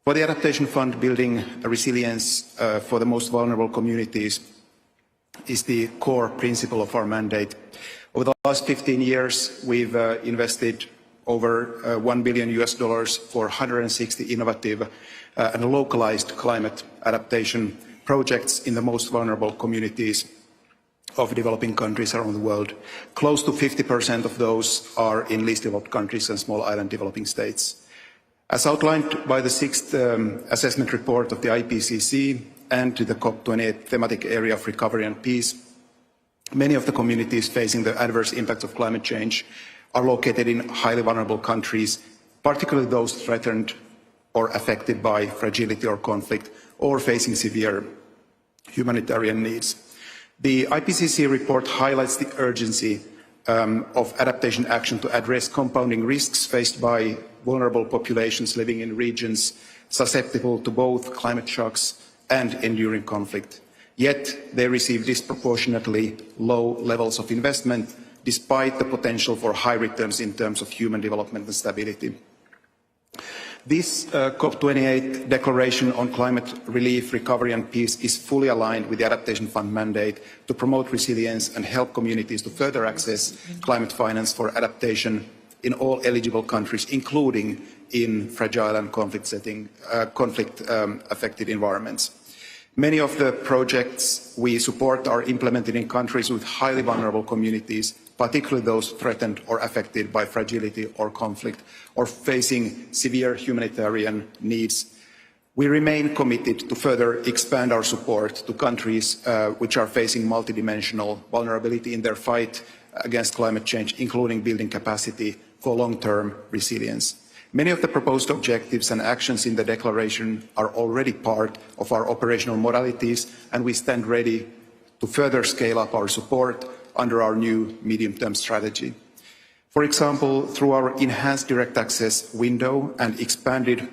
For the Adaptation Fund, building a resilience for the most vulnerable communities is the core principle of our mandate. Over the last 15 years, we've invested over $1 billion for 160 innovative and localized climate adaptation projects in the most vulnerable communities of developing countries around the world. Close to 50% of those are in least developed countries and small island developing states. As outlined by the 6th assessment report of the IPCC and to the COP28 thematic area of recovery and peace, many of the communities facing the adverse impacts of climate change are located in highly vulnerable countries, particularly those threatened or affected by fragility or conflict, or facing severe humanitarian needs. The IPCC report highlights the urgency of adaptation action to address compounding risks faced by vulnerable populations living in regions susceptible to both climate shocks and enduring conflict. Yet they receive disproportionately low levels of investment despite the potential for high returns in terms of human development and stability. This COP28 Declaration on Climate Relief, Recovery and Peace is fully aligned with the Adaptation Fund mandate to promote resilience and help communities to further access climate finance for adaptation in all eligible countries, including in fragile and conflict-affected environments. Many of the projects we support are implemented in countries with highly vulnerable communities, particularly those threatened or affected by fragility or conflict, or facing severe humanitarian needs. We remain committed to further expand our support to countries which are facing multidimensional vulnerability in their fight against climate change, including building capacity for long-term resilience. Many of the proposed objectives and actions in the declaration are already part of our operational modalities, and we stand ready to further scale up our support under our new medium-term strategy. For example, through our enhanced direct access window and expanded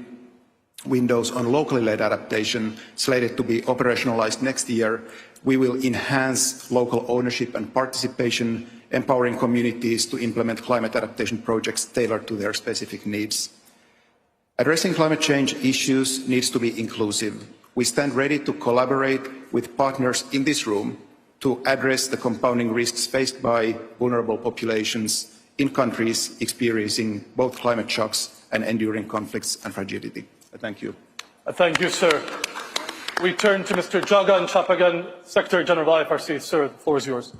windows on locally led adaptation slated to be operationalized next year, we will enhance local ownership and participation, empowering communities to implement climate adaptation projects tailored to their specific needs. Addressing climate change issues needs to be inclusive. We stand ready to collaborate with partners in this room to address the compounding risks faced by vulnerable populations in countries experiencing both climate shocks and enduring conflicts and fragility. Thank you. Thank you, sir. We turn to Mr. Jagan Chapagan, Secretary General of IFRC. Sir, the floor is yours.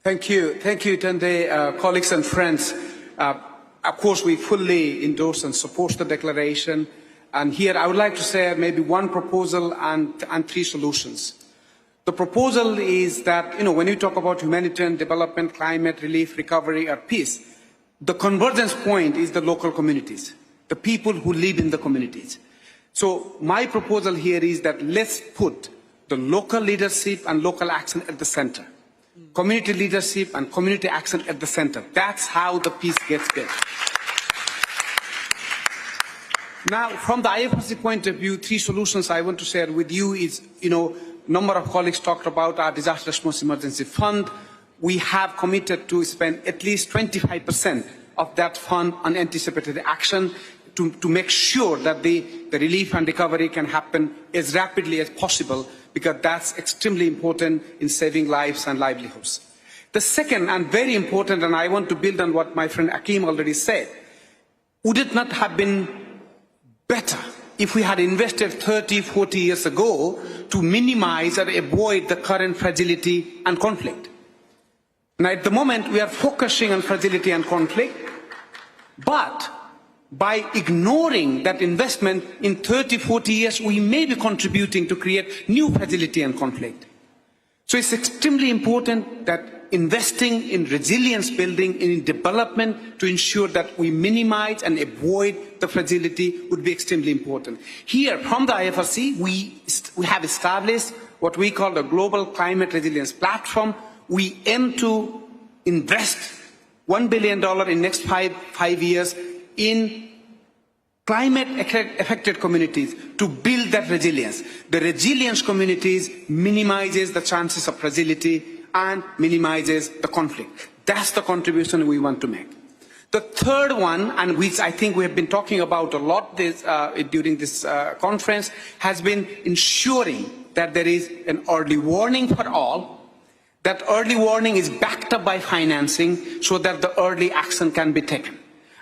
Thank you, Tunde, colleagues and friends. Of course, we fully endorse and support the declaration. And here I would like to say maybe one proposal and three solutions. The proposal is that, when you talk about humanitarian development, climate relief, recovery, or peace, the convergence point is the local communities, the people who live in the communities. So my proposal here is that let's put the local leadership and local action at the center. Community leadership and community action at the center. That's how the peace gets built. Now, from the IFRC point of view, three solutions I want to share with you is, number of colleagues talked about our disaster response emergency fund. We have committed to spend at least 25% of that fund on anticipated action to make sure that the relief and recovery can happen as rapidly as possible, because that's extremely important in saving lives and livelihoods. The second, and very important, and I want to build on what my friend Akim already said, would it not have been better if we had invested 30, 40 years ago to minimize or avoid the current fragility and conflict? Now, at the moment, we are focusing on fragility and conflict, but by ignoring that investment in 30, 40 years, we may be contributing to create new fragility and conflict. So it's extremely important that investing in resilience building, in development, to ensure that we minimize and avoid the fragility would be extremely important. Here, from the IFRC, we have established what we call the Global Climate Resilience Platform. We aim to invest $1 billion in next five years in climate-affected communities to build that resilience. The resilience communities minimizes the chances of fragility and minimizes the conflict. That's the contribution we want to make. The third one, and which I think we have been talking about a lot during this conference, has been ensuring that there is an early warning for all. That early warning is backed up by financing so that the early action can be taken.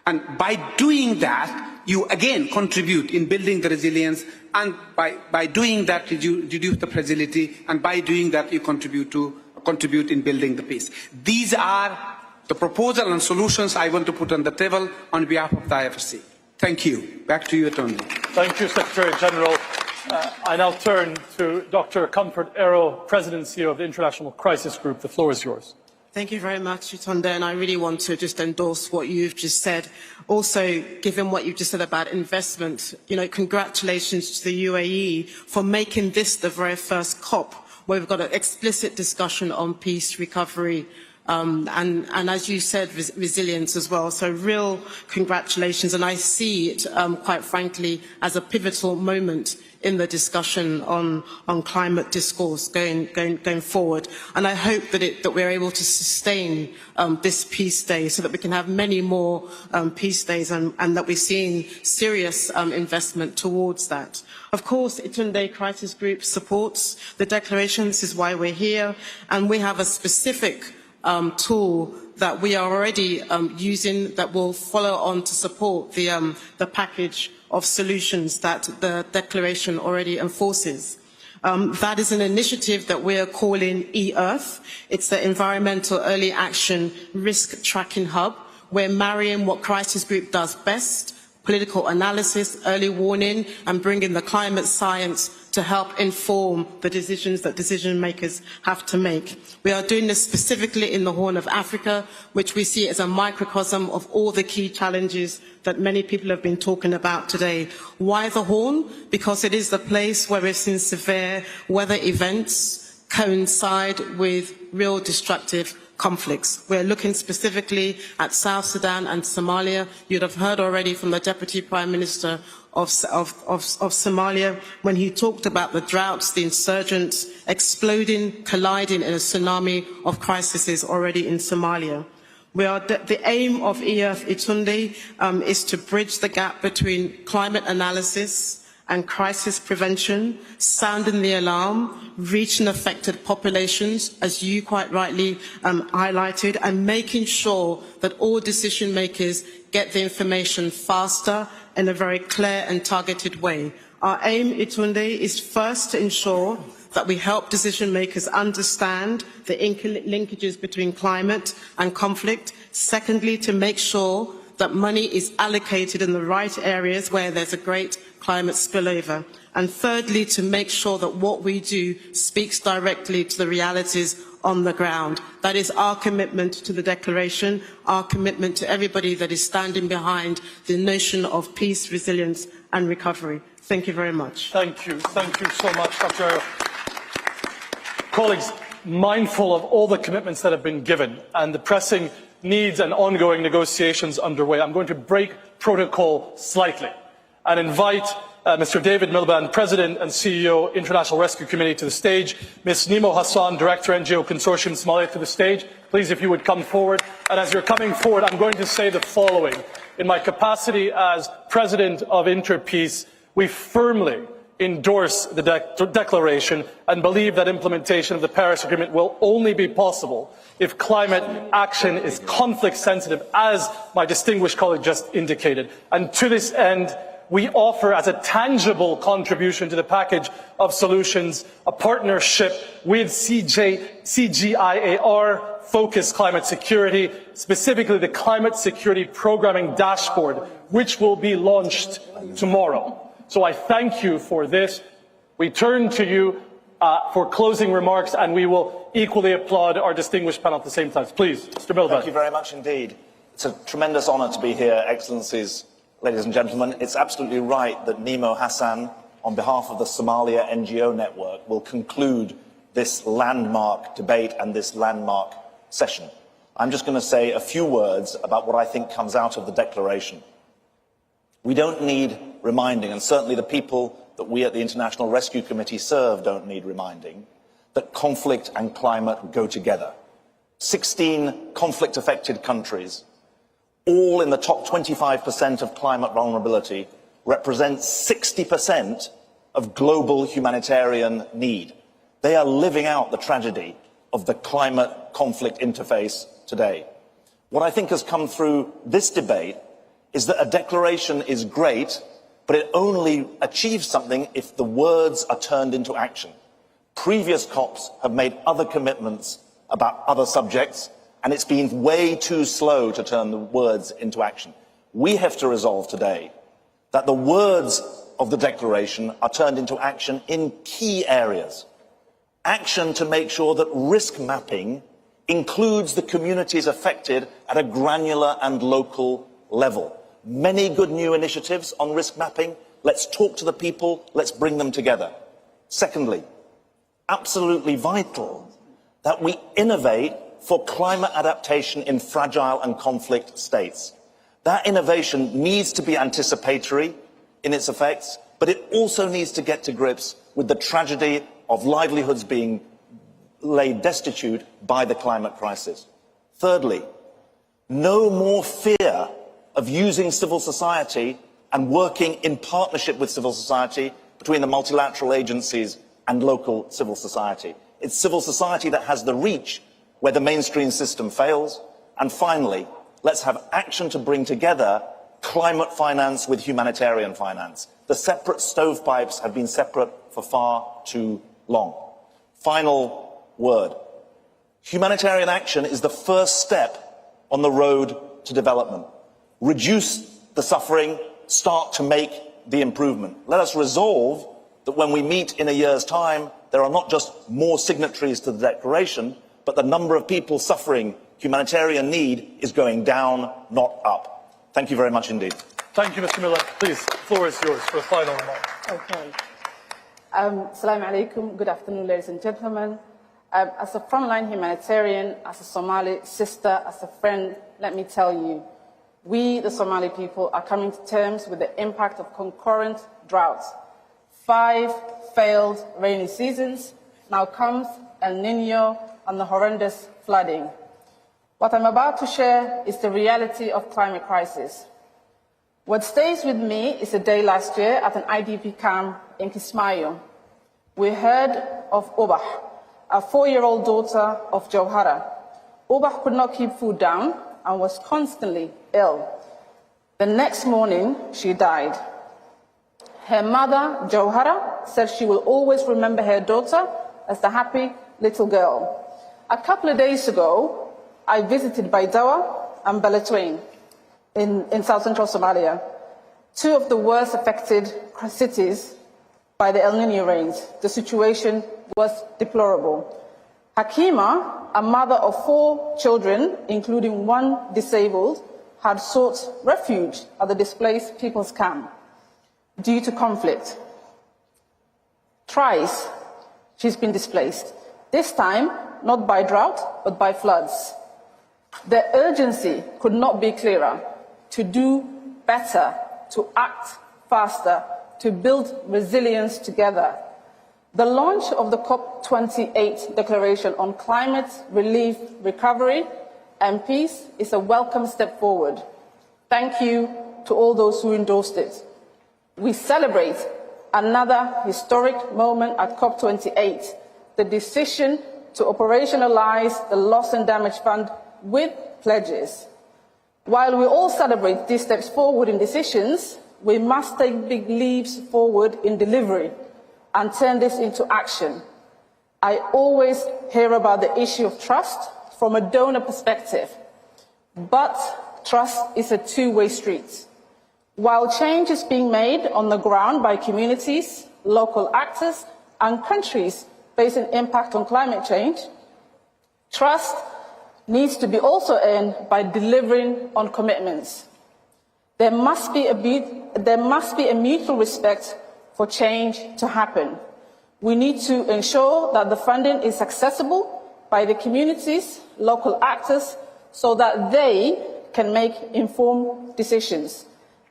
And by doing that, you again contribute in building the resilience, and by doing that, you reduce the fragility, and by doing that, you contribute in building the peace. These are the proposal and solutions I want to put on the table on behalf of the IFRC. Thank you. Back to you, Attorney. Thank you, Secretary General. I now turn to Dr. Comfort Arrow, President and CEO of the International Crisis Group. The floor is yours. Thank you very much, Tunde, and I really want to just endorse what you've just said. Also, given what you've just said about investment, congratulations to the UAE for making this the very first COP where we've got an explicit discussion on peace, recovery, and as you said, resilience as well. So real congratulations, and I see it, quite frankly, as a pivotal moment in the discussion on climate discourse going forward. And I hope that we're able to sustain this Peace Day so that we can have many more Peace Days, and that we're seeing serious investment towards that. Of course, Itunde Crisis Group supports the declaration. This is why we're here. And we have a specific tool that we are already using that will follow on to support the package of solutions that the declaration already enforces. That is an initiative that we are calling eArth. It's the Environmental Early Action Risk Tracking Hub. We're marrying what Crisis Group does best, political analysis, early warning, and bringing the climate science to help inform the decisions that decision makers have to make. We are doing this specifically in the Horn of Africa, which we see as a microcosm of all the key challenges that many people have been talking about today. Why the Horn? Because it is the place where we've seen severe weather events coincide with real destructive conflicts. We're looking specifically at South Sudan and Somalia. You'd have heard already from the Deputy Prime Minister of Somalia when he talked about the droughts, the insurgents exploding, colliding in a tsunami of crises already in Somalia. The aim of EF Itunde is to bridge the gap between climate analysis and crisis prevention, sounding the alarm, reaching affected populations, as you quite rightly highlighted, and making sure that all decision makers get the information faster in a very clear and targeted way. Our aim, Itunde, is first to ensure that we help decision makers understand the linkages between climate and conflict. Secondly, to make sure that money is allocated in the right areas where there's a great climate spillover. And thirdly, to make sure that what we do speaks directly to the realities on the ground. That is our commitment to the declaration, our commitment to everybody that is standing behind the notion of peace, resilience and recovery. Thank you very much. Thank you so much, Dr. Colleagues, mindful of all the commitments that have been given and the pressing needs and ongoing negotiations underway, I'm going to break protocol slightly and invite Mr. David Miliband, President and CEO, International Rescue Committee, to the stage. Ms. Nimo Hassan, Director, NGO Consortium Somalia, to the stage. Please, if you would come forward. And as you're coming forward, I'm going to say the following. In my capacity as President of Interpeace, we firmly endorse the declaration and believe that implementation of the Paris Agreement will only be possible if climate action is conflict sensitive, as my distinguished colleague just indicated. And to this end, we offer as a tangible contribution to the package of solutions a partnership with CGIAR, Focus Climate Security, specifically the Climate Security Programming Dashboard, which will be launched tomorrow. So I thank you for this. We turn to you for closing remarks, and we will equally applaud our distinguished panel at the same time. Please, Mr. Miliband. Thank you very much indeed. It's a tremendous honour to be here, Excellencies, ladies and gentlemen. It's absolutely right that Nimo Hassan, on behalf of the Somalia NGO network, will conclude this landmark debate and this landmark session. I'm just going to say a few words about what I think comes out of the declaration. We don't need reminding, and certainly the people that we at the International Rescue Committee serve don't need reminding, that conflict and climate go together. 16 conflict-affected countries, all in the top 25% of climate vulnerability, represent 60% of global humanitarian need. They are living out the tragedy of the climate conflict interface today. What I think has come through this debate is that a declaration is great, but it only achieves something if the words are turned into action. Previous COPs have made other commitments about other subjects, and it's been way too slow to turn the words into action. We have to resolve today that the words of the declaration are turned into action in key areas. Action to make sure that risk mapping includes the communities affected at a granular and local level. Many good new initiatives on risk mapping. Let's talk to the people, let's bring them together. Secondly, absolutely vital that we innovate for climate adaptation in fragile and conflict states. That innovation needs to be anticipatory in its effects, but it also needs to get to grips with the tragedy of livelihoods being laid destitute by the climate crisis. Thirdly, no more fear of using civil society and working in partnership with civil society between the multilateral agencies and local civil society. It's civil society that has the reach where the mainstream system fails. And finally, let's have action to bring together climate finance with humanitarian finance. The separate stovepipes have been separate for far too long. Final word. Humanitarian action is the first step on the road to development. Reduce the suffering start to make the improvement. Let us resolve that when we meet in a year's time, there are not just more signatories to the declaration, but the number of people suffering humanitarian need is going down, not up. Thank you very much indeed. Thank you, Mr. Miller. Please, the floor is yours for a final remark. Okay. Assalamu alaikum. Good afternoon, ladies and gentlemen. As a frontline humanitarian, as a Somali sister, as a friend, let me tell you, we, the Somali people, are coming to terms with the impact of concurrent droughts. 5 failed rainy seasons, now comes El Niño and the horrendous flooding. What I'm about to share is the reality of climate crisis. What stays with me is a day last year at an IDP camp in Kismayo. We heard of Ubah, a 4-year-old daughter of Jawhara. Ubah could not keep food down and was constantly ill. The next morning, she died. Her mother, Jawhara, said she will always remember her daughter as the happy little girl. A couple of days ago, I visited Baidawa and Beledweyne in South Central Somalia, 2 of the worst affected cities by the El Niño rains. The situation was deplorable. Hakima, a mother of 4 children, including 1 disabled, had sought refuge at the displaced people's camp due to conflict. Thrice, she's been displaced. This time, not by drought, but by floods. The urgency could not be clearer: to do better, to act faster, to build resilience together. The launch of the COP28 Declaration on Climate, Relief, Recovery and Peace is a welcome step forward. Thank you to all those who endorsed it. We celebrate another historic moment at COP28, the decision to operationalize the Loss and Damage Fund with pledges. While we all celebrate these steps forward in decisions, we must take big leaps forward in delivery and turn this into action. I always hear about the issue of trust from a donor perspective, but trust is a two-way street. While change is being made on the ground by communities, local actors, and countries facing impact on climate change, trust needs to be also earned by delivering on commitments. There must be a mutual respect for change to happen. We need to ensure that the funding is accessible by the communities, local actors, so that they can make informed decisions.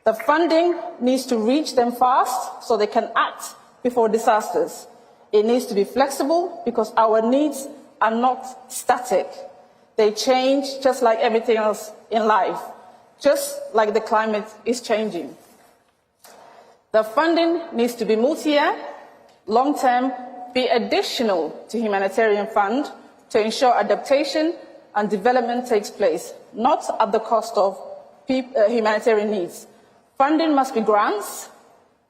The funding needs to reach them fast so they can act before disasters. It needs to be flexible because our needs are not static. They change just like everything else in life, just like the climate is changing. The funding needs to be multi-year, long-term, be additional to humanitarian fund to ensure adaptation and development takes place, not at the cost of humanitarian needs. Funding must be grants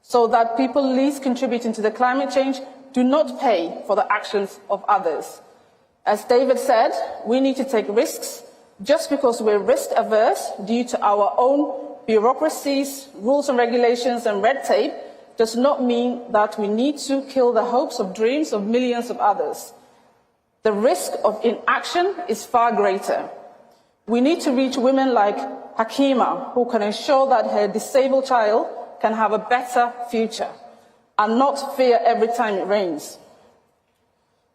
so that people least contributing to the climate change do not pay for the actions of others. As David said, we need to take risks. Just because we're risk averse due to our own bureaucracies, rules and regulations and red tape does not mean that we need to kill the hopes of dreams of millions of others. The risk of inaction is far greater. We need to reach women like Hakima, who can ensure that her disabled child can have a better future and not fear every time it rains.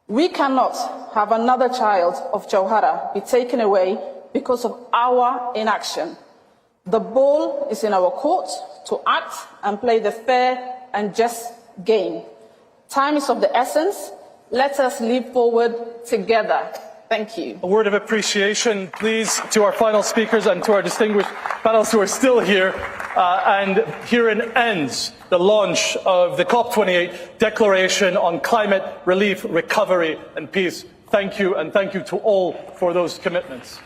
We cannot have another child of Jawhara be taken away because of our inaction. The ball is in our court to act and play the fair and just game. Time is of the essence. Let us leap forward together. Thank you. A word of appreciation, please, to our final speakers and to our distinguished panelists who are still here. And herein ends the launch of the COP28 Declaration on Climate, Relief, Recovery and Peace. Thank you, and thank you to all for those commitments.